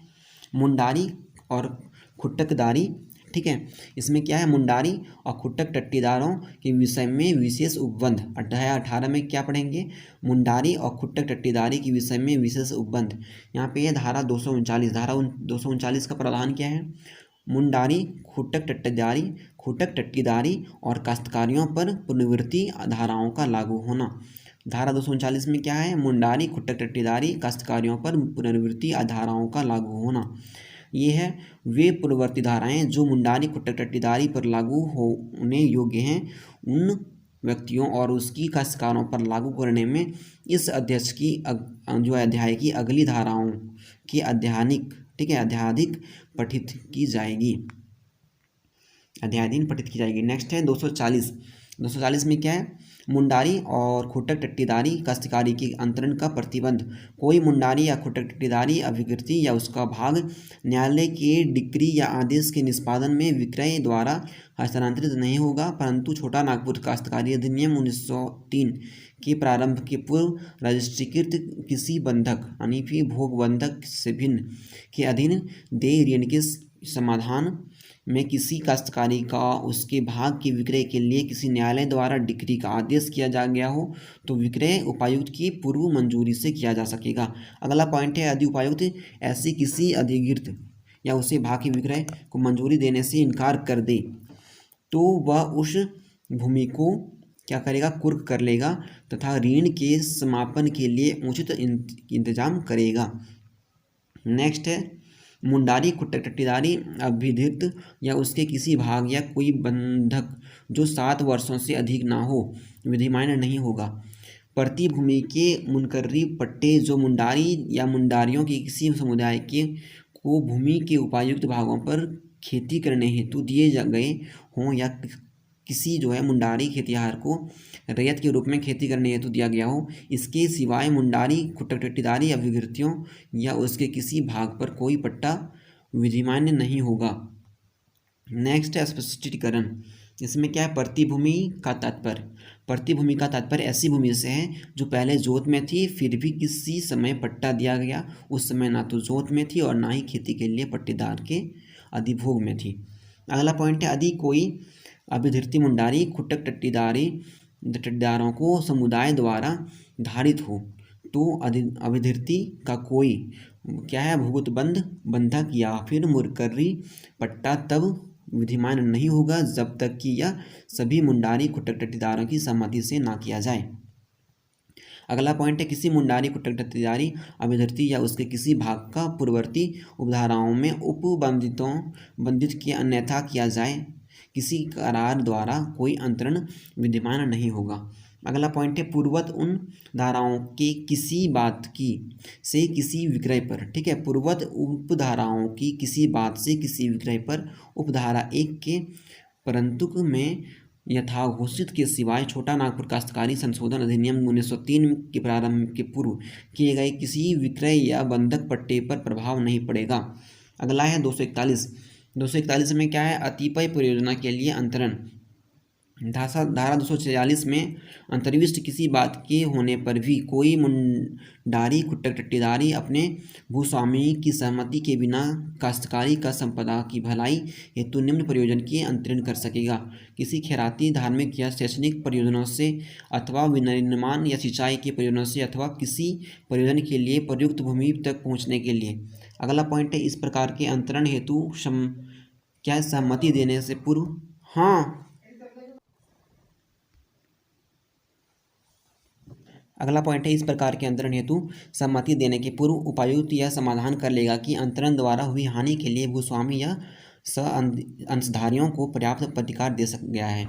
मुंडारी और खुट्टकदारी। ठीक है, इसमें क्या है, मुंडारी और खुट्टक टट्टीदारों के विषय में विशेष उपबंध। अध्याय 18 में क्या पढ़ेंगे, मुंडारी और खुट्टक टट्टीदारी के विषय में विशेष उपबंध। यहाँ पे है धारा 239। धारा 239 का प्रावधान क्या है, मुंडारी, खुट्टक टट्टीदारी और काश्तकारियों पर पुनर्वृत्ति धाराओं का लागू होना। धारा 239 में क्या है, मुंडारी, खुट्टक टट्टीदारी, काश्तकारियों पर पुनर्वृत्ति धाराओं का लागू होना। ये है वे पूर्ववर्ती धाराएं जो मुंडारी, खुट्टक टट्टीदारी पर लागू होने योग्य हैं, उन व्यक्तियों और उसकी काश्तकारों पर लागू करने में इस अध्यक्ष की जो अध्याय की अगली धाराओं की अध्यानिक, ठीक है, अध्याधिक पठित की जाएगी, अध्यायधीन पठित की जाएगी। नेक्स्ट है 240। 240 में क्या है, मुंडारी और खुट्टक टट्टीदारी काश्तकारी के अंतरण का प्रतिबंध। कोई मुंडारी या खुट्टक टट्टीदारी अभिकृति या उसका भाग न्यायालय के डिक्री या आदेश के निष्पादन में विक्रय द्वारा हस्तांतरित नहीं होगा, परंतु छोटा नागपुर काश्तकारी अधिनियम 1903 के प्रारंभ के पूर्व रजिस्ट्रीकृत किसी बंधक यानी फिर भोग बंधक से भिन्न के अधीन देय ऋण के समाधान में किसी काश्तकारी का उसके भाग के विक्रय के लिए किसी न्यायालय द्वारा डिक्री का आदेश किया जा गया हो तो विक्रय उपायुक्त की पूर्व मंजूरी से किया जा सकेगा। अगला पॉइंट है, यदि उपायुक्त ऐसी किसी अधिकृत या उसे भाग के विक्रय को मंजूरी देने से इनकार कर दे तो वह उस भूमि को क्या करेगा, कुर्क कर लेगा तथा ऋण के समापन के लिए उचित इंतजाम करेगा। नेक्स्ट है, मुंडारी, खुट्टक टट्टीदारी अभिधित या उसके किसी भाग या कोई बंधक जो 7 वर्षों से अधिक ना हो विधिमान्य नहीं होगा। प्रति भूमि के मुनकर्री पट्टे जो मुंडारी या मुंडारियों के किसी समुदाय के को भूमि के उपायुक्त भागों पर खेती करने हेतु दिए गए हों या किसी जो है मुंडारी खेतिहर को रैयत के रूप में खेती करने हेतु दिया गया हो, इसके सिवाय मुंडारी, खुट्टक टट्टीदारी अभिकृतियों या उसके किसी भाग पर कोई पट्टा विधिमान्य नहीं होगा। नेक्स्ट है स्पष्टीकरण। इसमें क्या है, प्रतिभूमि का तात्पर्य। प्रतिभूमि का तात्पर्य ऐसी भूमि से है जो पहले जोत में थी फिर भी किसी समय पट्टा दिया गया, उस समय ना तो जोत में थी और ना ही खेती के लिए पट्टेदार के अधिभोग में थी। अगला पॉइंट है, यदि कोई अभिधृति मुंडारी, खुट्टक टट्टीदारों को समुदाय द्वारा धारित हो तो अभिधृति का कोई क्या है, भुगतबंध, बंधक या फिर मुनकर्री पट्टा तब विधिमान्य नहीं होगा जब तक कि यह सभी मुंडारी, खुट्टक टट्टीदारों की सहमति से ना किया जाए। अगला पॉइंट है, किसी मुंडारी, खुट्टक टट्टीदारी अभिधृति या उसके किसी भाग का पूर्ववर्ती उपधाराओं में बंधित किया अन्यथा किया जाए किसी करार द्वारा कोई अंतरण विद्यमान नहीं होगा। अगला पॉइंट है, पूर्ववत उन धाराओं के किसी बात की से किसी विक्रय पर, ठीक है, पूर्ववत उपधाराओं की किसी बात से किसी विक्रय पर उपधारा 1 के परंतुक में यथाघोषित के सिवाय छोटा नागपुर काश्तकारी संशोधन अधिनियम 1903 के प्रारंभ के पूर्व किए गए किसी विक्रय या बंधक पट्टे पर प्रभाव नहीं पड़ेगा। अगला है 241। 241 में क्या है, अतिपय परियोजना के लिए अंतरण। धारा 246 में अंतर्विष्ट किसी बात के होने पर भी कोई मुंडारी, खुट्टक टट्टीदारी अपने भूस्वामी की सहमति के बिना काश्तकारी का संपदा की भलाई हेतु निम्न प्रयोजन के अंतरण कर सकेगा, किसी खैराती, धार्मिक या शैक्षणिक प्रयोजनों से अथवा विनिर्माण या सिंचाई के प्रयोजनों से अथवा किसी प्रयोजन के लिए प्रयुक्त भूमि तक पहुँचने के लिए। अगला पॉइंट है, इस प्रकार के अंतरण हेतु क्या सहमति देने से पूर्व, अगला पॉइंट है, इस प्रकार के अंतरण हेतु सहमति देने के पूर्व उपायुक्त यह समाधान कर लेगा कि अंतरण द्वारा हुई हानि के लिए भूस्वामी या अंशधारियों को पर्याप्त प्रतिकार दे सक गया है।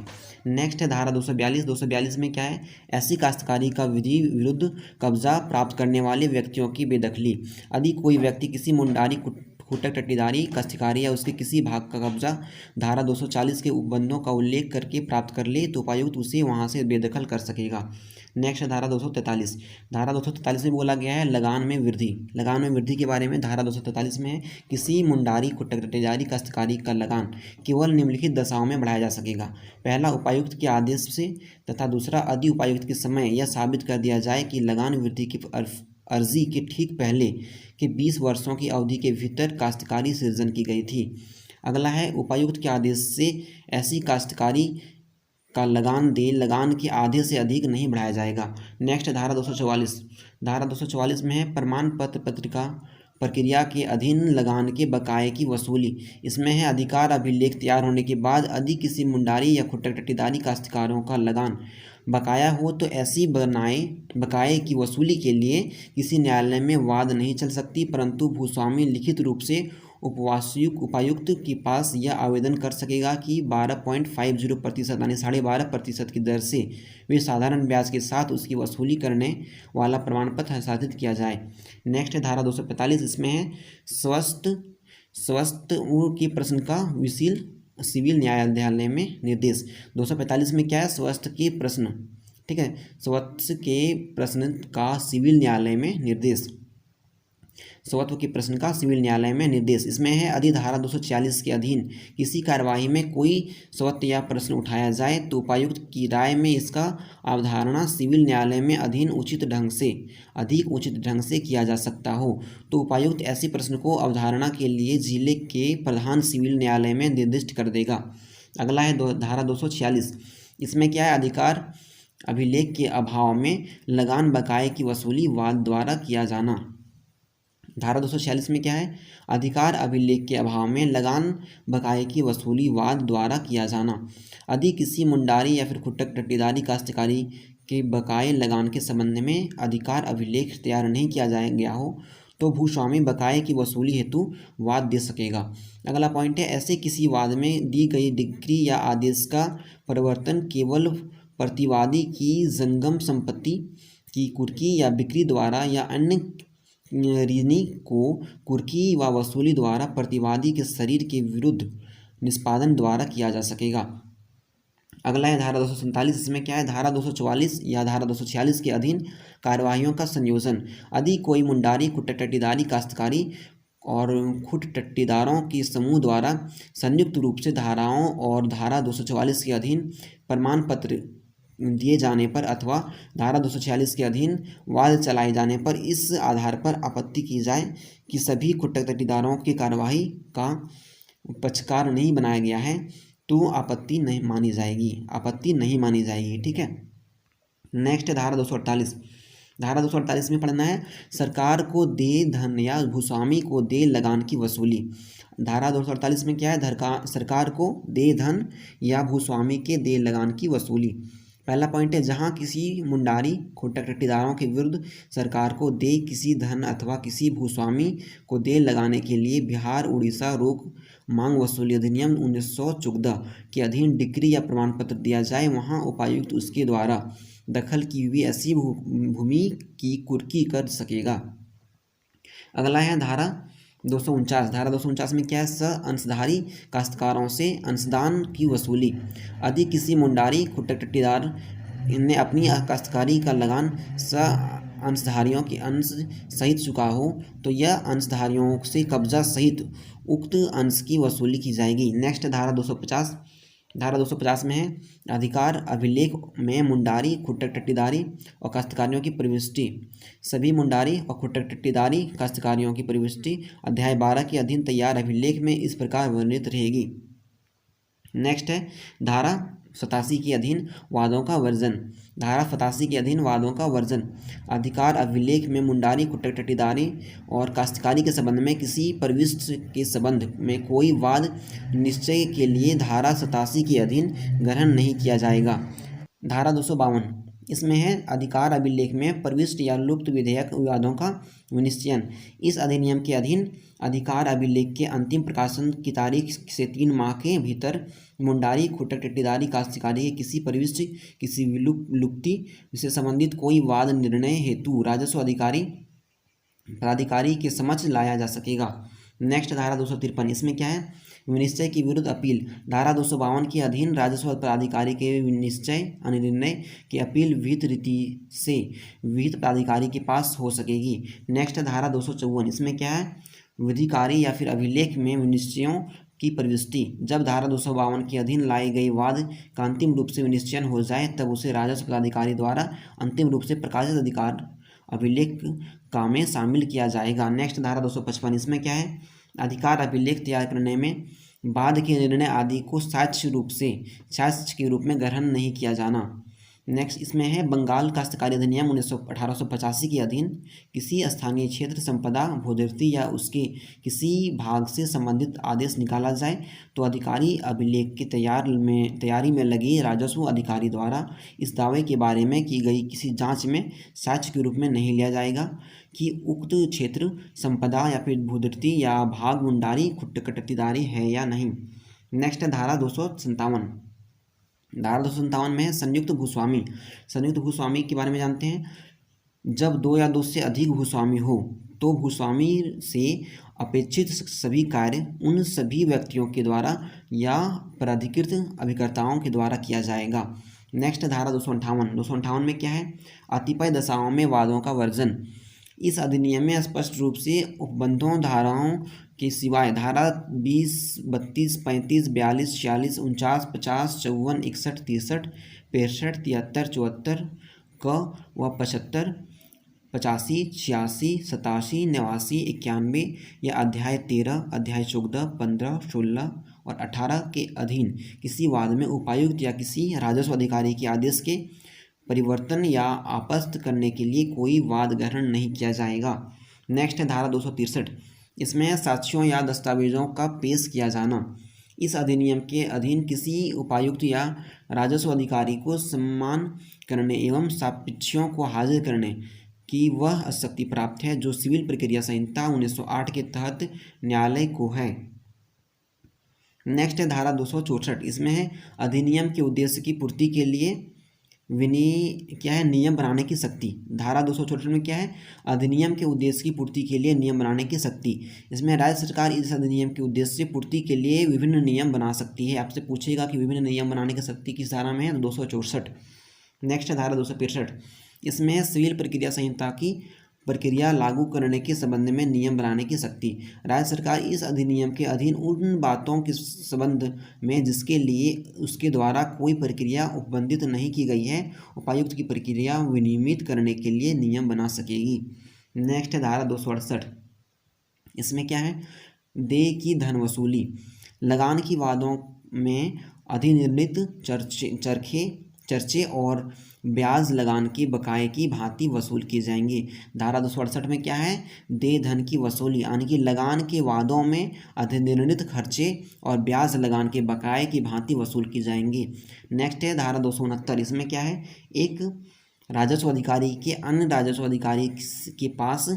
नेक्स्ट है धारा 242। 242 में क्या है, ऐसी काश्तकारी का विधि विरुद्ध कब्जा प्राप्त करने वाले व्यक्तियों की बेदखली। यदि कोई व्यक्ति किसी मुंडारी, खुट्टक टट्टीदारी काश्तकारी या उसके किसी भाग का कब्जा धारा 240 के उपबंधों का उल्लेख करके प्राप्त कर ले तो उपायुक्त उसे वहां से बेदखल कर सकेगा। नेक्स्ट धारा 243। धारा 243 में बोला गया है लगान में वृद्धि। लगान में वृद्धि के बारे में धारा 243 में है, किसी मुंडारी, खुट्टक टट्टीदारी काश्तकारी का लगान केवल निम्नलिखित दशाओं में बढ़ाया जा सकेगा। पहला, उपायुक्त के आदेश से तथा दूसरा, यदि उपायुक्त के समय यह साबित कर दिया जाए कि लगान वृद्धि की अर्जी के ठीक पहले के 20 वर्षों की अवधि के भीतर काश्तकारी सृजन की गई थी। अगला है उपायुक्त के आदेश से ऐसी काश्तकारी का लगान के आधे से अधिक नहीं बढ़ाया जाएगा। नेक्स्ट धारा 244। धारा 244 में है प्रमाण पत्र पत्रिका प्रक्रिया के अधीन लगान के बकाये की वसूली। इसमें है अधिकार अभिलेख तैयार होने के बाद यदि किसी मुंडारी या खुट्टक टट्टीदारी काश्तकारों का लगान बकाया हो तो ऐसी बकाये की वसूली के लिए किसी न्यायालय में वाद नहीं चल सकती, परंतु भूस्वामी लिखित रूप से उपायुक्त के पास यह आवेदन कर सकेगा कि 12.50% यानी 12.5% की दर से वे साधारण ब्याज के साथ उसकी वसूली करने वाला प्रमाण पत्र हस्तांतरित किया जाए। नेक्स्ट है धारा 245। इसमें है स्वस्थ की प्रश्न का सिविल न्यायालय में निर्देश। 245 में क्या है? स्वस्थ के प्रश्न, ठीक है, स्वस्थ के प्रश्न का सिविल न्यायालय में निर्देश। स्वत्व के प्रश्न का सिविल न्यायालय में निर्देश। इसमें है अधिधारा 246 के अधीन किसी कार्यवाही में कोई स्वत्व या प्रश्न उठाया जाए तो उपायुक्त की राय में इसका अवधारणा सिविल न्यायालय में अधिक उचित ढंग से किया जा सकता हो तो उपायुक्त ऐसे प्रश्न को अवधारणा के लिए जिले के प्रधान सिविल न्यायालय में निर्दिष्ट कर देगा। अगला है धारा 246। इसमें क्या है? अधिकार अभिलेख के अभाव में लगान बकाये की वसूली वाद द्वारा किया जाना। धारा 246 में क्या है? अधिकार अभिलेख के अभाव में लगान बकाये की वसूली वाद द्वारा किया जाना। यदि किसी मुंडारी या फिर खुट्टक टट्टीदारी काश्तकारी के बकाये लगान के संबंध में अधिकार अभिलेख तैयार नहीं किया गया हो तो भूस्वामी बकाये की वसूली हेतु वाद दे सकेगा। अगला पॉइंट है ऐसे किसी वाद में दी गई डिक्री या आदेश का परिवर्तन केवल प्रतिवादी की जंगम संपत्ति की कुर्की या बिक्री द्वारा या अन्य ऋणी को कुर्की व वसूली द्वारा प्रतिवादी के शरीर के विरुद्ध निष्पादन द्वारा किया जा सकेगा। अगला है धारा 247। इसमें क्या है? धारा 244 या धारा 246 के अधीन कार्यवाहियों का संयोजन। यदि कोई मुंडारी खुट्टक टट्टीदारी काश्तकारी और खुट टट्टीदारों के समूह द्वारा संयुक्त रूप से धाराओं और धारा 244 के अधीन प्रमाण पत्र दिए जाने पर अथवा धारा 246 के अधीन वाद चलाए जाने पर इस आधार पर आपत्ति की जाए कि सभी खुट्टक टट्टीदारों की कार्यवाही का पक्षकार नहीं बनाया गया है तो आपत्ति नहीं मानी जाएगी। ठीक है। नेक्स्ट धारा 248। धारा 248 में पढ़ना है सरकार को दे धन या भूस्वामी को दे लगान की वसूली। धारा 248 में क्या है? सरकार को दे धन या भूस्वामी के दे लगान की वसूली। पहला पॉइंट है जहां किसी मुंडारी खुट्टक टट्टीदारों के विरुद्ध सरकार को दे किसी धन अथवा किसी भूस्वामी को दे लगाने के लिए बिहार उड़ीसा रोक मांग वसूली अधिनियम 1914 के अधीन डिक्री या प्रमाण पत्र दिया जाए वहां उपायुक्त उसके द्वारा दखल की हुई ऐसी भूमि की कुर्की कर सकेगा। अगला है धारा 249। धारा 249 में क्या है? अंशधारी काश्तकारों से अंशदान की वसूली। यदि किसी मुंडारी खुट्टक टट्टीदार ने अपनी काश्तकारी का लगान अंशधारियों के अंश सहित चुका हो तो यह अंशधारियों से कब्जा सहित उक्त अंश की वसूली की जाएगी। नेक्स्ट धारा 250। धारा 250 में है अधिकार अभिलेख में मुंडारी खुट्टक टट्टीदारी और काश्तकारियों की प्रविष्टि। सभी मुंडारी और खुट्टक टट्टीदारी काश्तकारियों की प्रविष्टि अध्याय 12 के अधीन तैयार अभिलेख में इस प्रकार वर्णित रहेगी। नेक्स्ट है धारा 87 के अधीन वादों का वर्जन। धारा 87 के अधीन वादों का वर्जन। अधिकार अभिलेख में मुंडारी खुट्टक टट्टीदारी और काश्तकारी के संबंध में किसी प्रविष्टि के संबंध में कोई वाद निश्चय के लिए धारा 87 के अधीन ग्रहण नहीं किया जाएगा। धारा 252। इसमें है अधिकार अभिलेख में प्रविष्ट या लुप्त विधेयक विवादों का विनिश्चयन। इस अधिनियम के अधीन अधिकार अभिलेख के अंतिम प्रकाशन की तारीख से 3 माह के भीतर मुंडारी खुट्टक टट्टीदारी काश्तकारी के किसी प्रविष्ट किसी लुप्ति से संबंधित कोई वाद निर्णय हेतु राजस्व प्राधिकारी के समक्ष लाया जा सकेगा। नेक्स्ट धारा 253। इसमें क्या है? विनिश्चय की विरुद्ध अपील। धारा 252 के अधीन राजस्व प्राधिकारी के निश्चय निर्णय की अपील विहित रीति से विहित प्राधिकारी के पास हो सकेगी। नेक्स्ट धारा 254। इसमें क्या है? विधिकारी या फिर अभिलेख में विनिश्चयों की प्रविष्टि। जब धारा 252 के अधीन लाई गई वाद का अंतिम रूप से विनिश्चय हो जाए तब उसे राजस्व प्राधिकारी द्वारा अंतिम रूप से प्रकाशित अभिलेख का में शामिल किया जाएगा। नेक्स्ट धारा 255, इसमें क्या है, अधिकार अभिलेख तैयार करने में बाद के निर्णय आदि को साक्ष्य के रूप में ग्रहण नहीं किया जाना। नेक्स्ट इसमें है बंगाल काश्तकारी अधिनियम 1885 के अधीन किसी स्थानीय क्षेत्र संपदा भूधरती या उसके किसी भाग से संबंधित आदेश निकाला जाए तो अधिकारी अभिलेख की तैयारी में लगे राजस्व अधिकारी द्वारा इस दावे के बारे में की गई किसी जांच में साक्ष्य के रूप में नहीं लिया जाएगा कि उक्त क्षेत्र संपदा या फिर भूधरती या भाग मुंडारी खुट्टकटतीदारी है या नहीं। नेक्स्ट है धारा 257। धारा 257 में है संयुक्त भूस्वामी। संयुक्त भूस्वामी के बारे में जानते हैं। जब दो या दो से अधिक भूस्वामी हो तो भूस्वामी से अपेक्षित सभी कार्य उन सभी व्यक्तियों के द्वारा या प्राधिकृत अभिकर्ताओं के द्वारा किया जाएगा। नेक्स्ट धारा 258 में क्या है, अतिपय दशाओं में वादों का वर्जन। इस अधिनियम में स्पष्ट रूप से उपबंधों धाराओं के सिवाय धारा 20, 32, 35, 42, 46, 49, 50, 54, 61, 63, 65, 73, 74 क व 75, 85, 86, 87, 89, 91 या अध्याय 13, अध्याय 14, 15, 16 और 18 के अधीन किसी वाद में उपायुक्त या किसी राजस्व अधिकारी के आदेश के परिवर्तन या आपस्त करने के लिए कोई वाद ग्रहण नहीं किया जाएगा। नेक्स्ट है धारा 263। इसमें साक्ष्यों या दस्तावेजों का पेश किया जाना। इस अधिनियम के अधीन किसी उपायुक्त या राजस्व अधिकारी को सम्मान करने एवं साक्ष्यों को हाजिर करने की वह शक्ति प्राप्त है जो सिविल प्रक्रिया संहिता 1908 के तहत न्यायालय को है। नेक्स्ट है धारा 264। इसमें है अधिनियम के उद्देश्य की पूर्ति के लिए नियम बनाने की शक्ति। धारा 264 में क्या है, अधिनियम के उद्देश्य की पूर्ति के लिए नियम बनाने की शक्ति। इसमें राज्य सरकार इस अधिनियम के उद्देश्य पूर्ति के लिए विभिन्न नियम बना सकती है। आपसे पूछेगा कि विभिन्न नियम बनाने की शक्ति किस धारा में है, 264। नेक्स्ट है धारा 263। इसमें सिविल प्रक्रिया संहिता की प्रक्रिया लागू करने के संबंध में नियम बनाने की शक्ति। राज्य सरकार इस अधिनियम के अधीन उन बातों के संबंध में जिसके लिए उसके द्वारा कोई प्रक्रिया उपबंधित नहीं की गई है उपायुक्त की प्रक्रिया विनियमित करने के लिए नियम बना सकेगी। नेक्स्ट है धारा 268। इसमें क्या है, देय की धन वसूली। लगान की वादों में अधिनिर्णित चर्चे और ब्याज लगान के बकाये की भांति वसूल किए जाएंगे। धारा 268 में क्या है, देय धन की वसूली यानी कि लगान के वादों में अधिनिर्णित खर्चे और ब्याज लगान के बकाये की भांति वसूल की जाएंगी। नेक्स्ट है धारा 269। इसमें क्या है, एक राजस्व अधिकारी के अन्य राजस्व अधिकारी के पास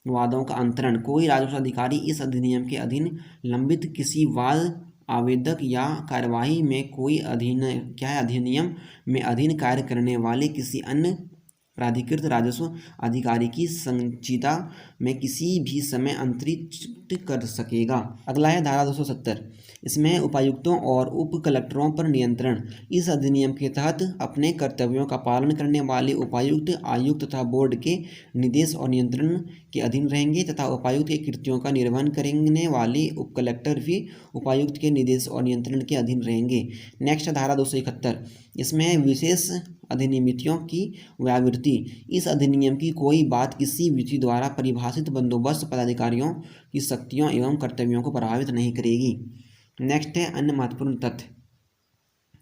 वादों का अंतरण। कोई राजस्व अधिकारी इस अधिनियम के अधीन लंबित किसी वाद आवेदक या कार्यवाही में कोई अधिनियम में अधीन कार्य करने वाले किसी अन्य प्राधिकृत राजस्व अधिकारी की संचिता में किसी भी समय अंतरित कर सकेगा। अगला है धारा 270। इसमें उपायुक्तों और उप कलेक्टरों पर नियंत्रण। इस अधिनियम के तहत अपने कर्तव्यों का पालन करने वाले उपायुक्त आयुक्त तथा बोर्ड के निर्देश और नियंत्रण के अधीन रहेंगे तथा उपायुक्त के कृत्यों का निर्वहन करने वाले उप कलेक्टर भी उपायुक्त के निर्देश और नियंत्रण के अधीन रहेंगे। नेक्स्ट धारा 271। इसमें विशेष अधिनियमितियों की व्यावृत्ति। इस अधिनियम की कोई बात किसी विधि द्वारा परिभाषित बंदोबस्त पदाधिकारियों की शक्तियों एवं कर्तव्यों को प्रभावित नहीं करेगी। नेक्स्ट है अन्य महत्वपूर्ण तथ्य।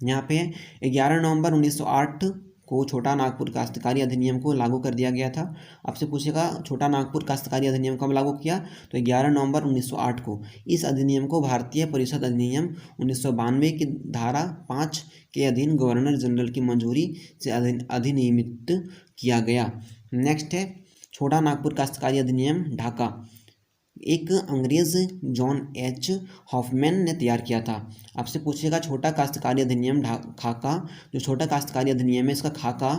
यहाँ पे 11 नवंबर 1908 को छोटा नागपुर काश्तकारी अधिनियम को लागू कर दिया गया था। आपसे पूछेगा छोटा नागपुर काश्तकारी अधिनियम कब लागू किया, तो 11 नवंबर 1908 को। इस अधिनियम को भारतीय परिषद अधिनियम 1992 की धारा 5 के अधीन गवर्नर जनरल की मंजूरी से अधिनियमित किया गया। नेक्स्ट है छोटा नागपुर काश्तकारी अधिनियम ढाका। एक अंग्रेज जॉन एच हॉफमैन ने तैयार किया था। आपसे पूछेगा छोटा काश्तकारी अधिनियम खाका, जो छोटा काश्तकारी अधिनियम है इसका खाका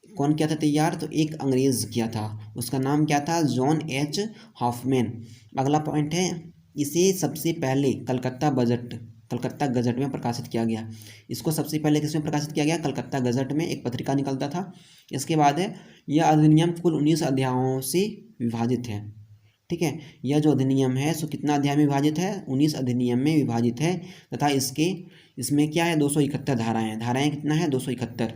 कौन किया था तैयार, तो एक अंग्रेज किया था, उसका नाम क्या था, जॉन एच हॉफमैन। अगला पॉइंट है, इसे सबसे पहले कलकत्ता गजट में प्रकाशित किया गया। इसको सबसे पहले किसमें प्रकाशित किया गया, कलकत्ता गजट में, एक पत्रिका निकलता था। इसके बाद है यह अधिनियम कुल 19 अध्यायों से विभाजित है। ठीक है, यह जो अधिनियम है सो कितना अध्याय में विभाजित है, 19 अधिनियम में विभाजित है तथा इसमें क्या है 271 धाराएं। धाराएं कितना है 271।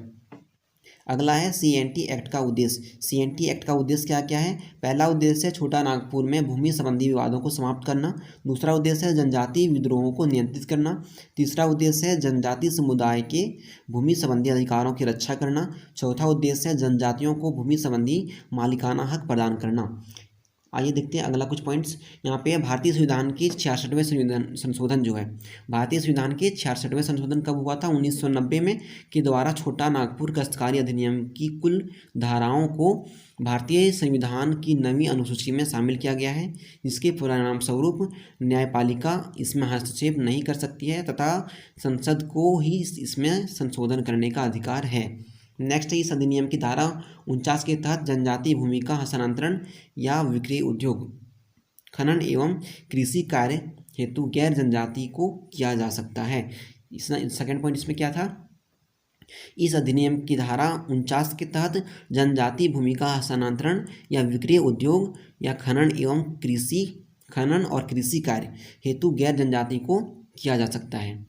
अगला है CNT एक्ट का उद्देश्य। CNT एक्ट का उद्देश्य क्या क्या है? पहला उद्देश्य है छोटा नागपुर में भूमि संबंधी विवादों को समाप्त करना। दूसरा उद्देश्य है जनजातीय विद्रोहों को नियंत्रित करना। तीसरा उद्देश्य है जनजातीय समुदाय के भूमि संबंधी अधिकारों की रक्षा करना। चौथा उद्देश्य है जनजातियों को भूमि संबंधी मालिकाना हक प्रदान करना। आइए देखते हैं अगला कुछ पॉइंट्स। यहाँ पे भारतीय संविधान की 66वें संशोधन जो है, भारतीय संविधान के 66वें संशोधन कब हुआ था? 1990 में, के द्वारा छोटा नागपुर काश्तकारी अधिनियम की कुल धाराओं को भारतीय संविधान की नवीं अनुसूची में शामिल किया गया है, जिसके परिणाम स्वरूप न्यायपालिका इसमें हस्तक्षेप नहीं कर सकती है तथा संसद को ही इसमें संशोधन करने का अधिकार है। नेक्स्ट है, इस अधिनियम की धारा 49 के तहत जनजातीय भूमि का हस्तांतरण या विक्रय, उद्योग, खनन एवं कृषि कार्य हेतु गैर जनजाति को किया जा सकता है। इस सेकेंड पॉइंट इसमें क्या था? इस अधिनियम की धारा 49 के तहत जनजातीय भूमि का हस्तांतरण या विक्रय, उद्योग या खनन और कृषि कार्य हेतु गैर जनजाति को किया जा सकता है।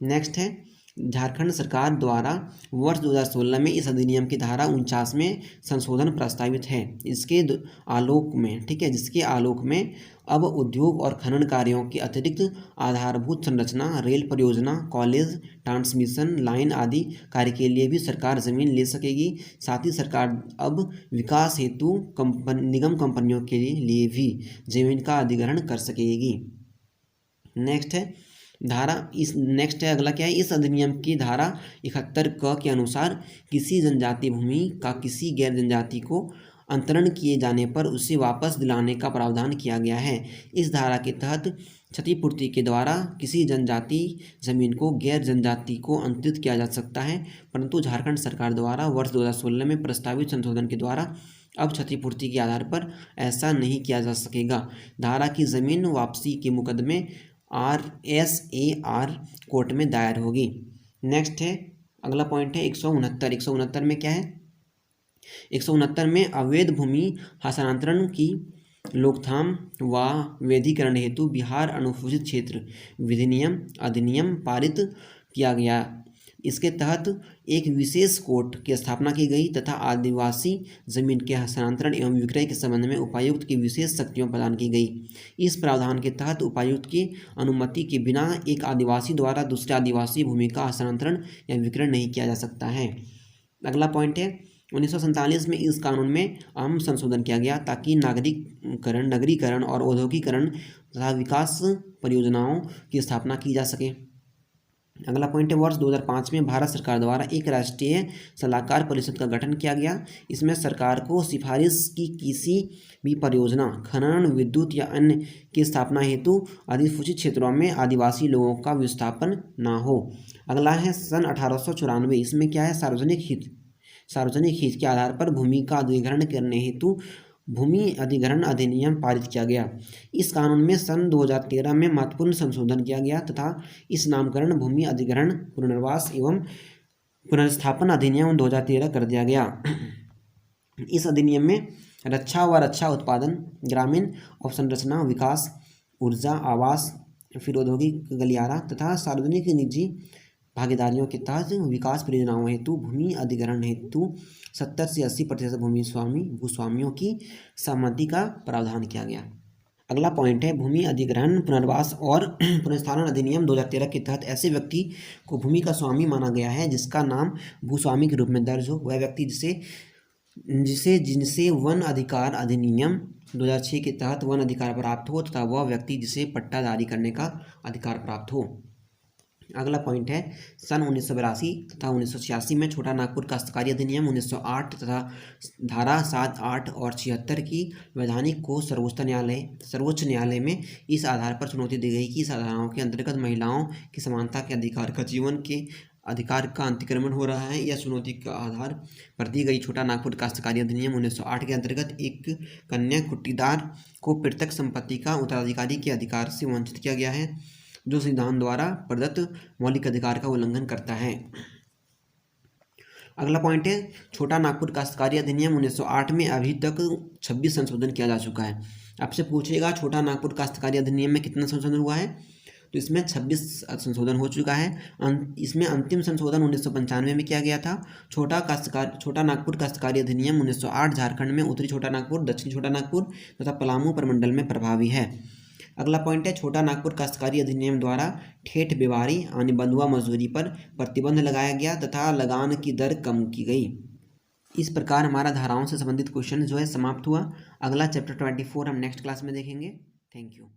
नेक्स्ट है, झारखंड सरकार द्वारा वर्ष 2016 में इस अधिनियम की धारा 49 में संशोधन प्रस्तावित है। इसके आलोक में, ठीक है, जिसके आलोक में अब उद्योग और खनन कार्यों के अतिरिक्त आधारभूत संरचना, रेल परियोजना, कॉलेज, ट्रांसमिशन लाइन आदि कार्य के लिए भी सरकार जमीन ले सकेगी। साथ ही सरकार अब विकास हेतु निगम कंपनियों के लिए भी जमीन का अधिग्रहण कर सकेगी। नेक्स्ट है अगला क्या है? इस अधिनियम की धारा 71 क के अनुसार किसी जनजातीय भूमि का किसी गैर जनजाति को अंतरण किए जाने पर उसे वापस दिलाने का प्रावधान किया गया है। इस धारा के तहत क्षतिपूर्ति के द्वारा किसी जनजाति जमीन को गैर जनजाति को अंतरित किया जा सकता है, परंतु झारखंड सरकार द्वारा वर्ष 2016 में प्रस्तावित संशोधन के द्वारा अब क्षतिपूर्ति के आधार पर ऐसा नहीं किया जा सकेगा। धारा की जमीन वापसी के मुकदमे RSAR कोर्ट में दायर होगी। नेक्स्ट है, अगला पॉइंट है 169 में क्या है? 169 में अवैध भूमि हस्तांतरण की रोकथाम व वैधीकरण हेतु बिहार अनुसूचित क्षेत्र अधिनियम पारित किया गया। इसके तहत एक विशेष कोर्ट की स्थापना की गई तथा आदिवासी जमीन के हस्तांतरण एवं विक्रय के संबंध में उपायुक्त की विशेष शक्तियां प्रदान की गई। इस प्रावधान के तहत उपायुक्त की अनुमति के बिना एक आदिवासी द्वारा दूसरे आदिवासी भूमि का हस्तांतरण या विक्रय नहीं किया जा सकता है। अगला पॉइंट है, 1947 में इस कानून में अहम संशोधन किया गया ताकि नगरीकरण और औद्योगिकरण तथा विकास परियोजनाओं की स्थापना की जा सके। अगला पॉइंट है, वर्ष 2005 में भारत सरकार द्वारा एक राष्ट्रीय सलाहकार परिषद का गठन किया गया। इसमें सरकार को सिफारिश की किसी भी परियोजना, खनन, विद्युत या अन्य की स्थापना हेतु अधिसूचित क्षेत्रों में आदिवासी लोगों का विस्थापन न हो। अगला है सन 1894, इसमें क्या है? सार्वजनिक हित के आधार पर भूमि का अधिग्रहण करने हेतु भूमि अधिग्रहण अधिनियम पारित किया गया। इस कानून में सन 2013 में महत्वपूर्ण संशोधन किया गया तथा इस नामकरण भूमि अधिग्रहण पुनर्वास एवं पुनर्स्थापन अधिनियम 2013 कर दिया गया। इस अधिनियम में रक्षा व रक्षा उत्पादन, ग्रामीण अवसंरचना विकास, ऊर्जा, आवास, फिर औद्योगिक गलियारा तथा सार्वजनिक निजी भागीदारियों के तहत विकास परियोजनाओं हेतु भूमि अधिग्रहण हेतु 70 से 80% भूस्वामियों की सहमति का प्रावधान किया गया। अगला पॉइंट है, भूमि अधिग्रहण पुनर्वास और पुनर्स्थापन अधिनियम 2013 के तहत ऐसे व्यक्ति को भूमि का स्वामी माना गया है जिसका नाम भूस्वामी के रूप में दर्ज हो। वह व्यक्ति जिनसे वन अधिकार अधिनियम 2006 के तहत वन अधिकार प्राप्त हो तथा वह व्यक्ति जिसे पट्टा जारी करने का अधिकार प्राप्त हो। अगला पॉइंट है, सन 1982 तथा 1986 में छोटा नागपुर काश्तकारी अधिनियम 1908 तथा धारा 7, 8 और 76 की वैधानिक को सर्वोच्च न्यायालय में इस आधार पर चुनौती दी गई कि इस धाराओं के अंतर्गत महिलाओं की समानता के अधिकार का जीवन के अधिकार का अतिक्रमण हो रहा है। या चुनौती का आधार पर दी गई छोटा नागपुर काश्तकारी अधिनियम 1908 के अंतर्गत एक कन्या कुट्टीदार को पृथक संपत्ति का उत्तराधिकारी के अधिकार से वंचित किया गया है, जो संविधान द्वारा प्रदत्त मौलिक अधिकार का उल्लंघन करता है। अगला पॉइंट है, छोटा नागपुर काश्तकारी अधिनियम 1908 में अभी तक 26 संशोधन किया जा चुका है। आपसे पूछेगा छोटा नागपुर काश्तकारी अधिनियम में कितना संशोधन हुआ है, तो इसमें 26 संशोधन हो चुका है। इसमें अंतिम संशोधन 1995 में किया गया था। छोटा नागपुर काश्तकारी अधिनियम 1908 झारखंड में उत्तरी छोटा नागपुर, दक्षिणी छोटा नागपुर तथा पलामू प्रमंडल में प्रभावी है। अगला पॉइंट है, छोटा नागपुर काश्तकारी अधिनियम द्वारा ठेठ बेवारी यानी बंधुआ मजदूरी पर प्रतिबंध लगाया गया तथा लगान की दर कम की गई। इस प्रकार हमारा धाराओं से संबंधित क्वेश्चन जो है समाप्त हुआ। अगला चैप्टर 24 हम नेक्स्ट क्लास में देखेंगे। Thank you.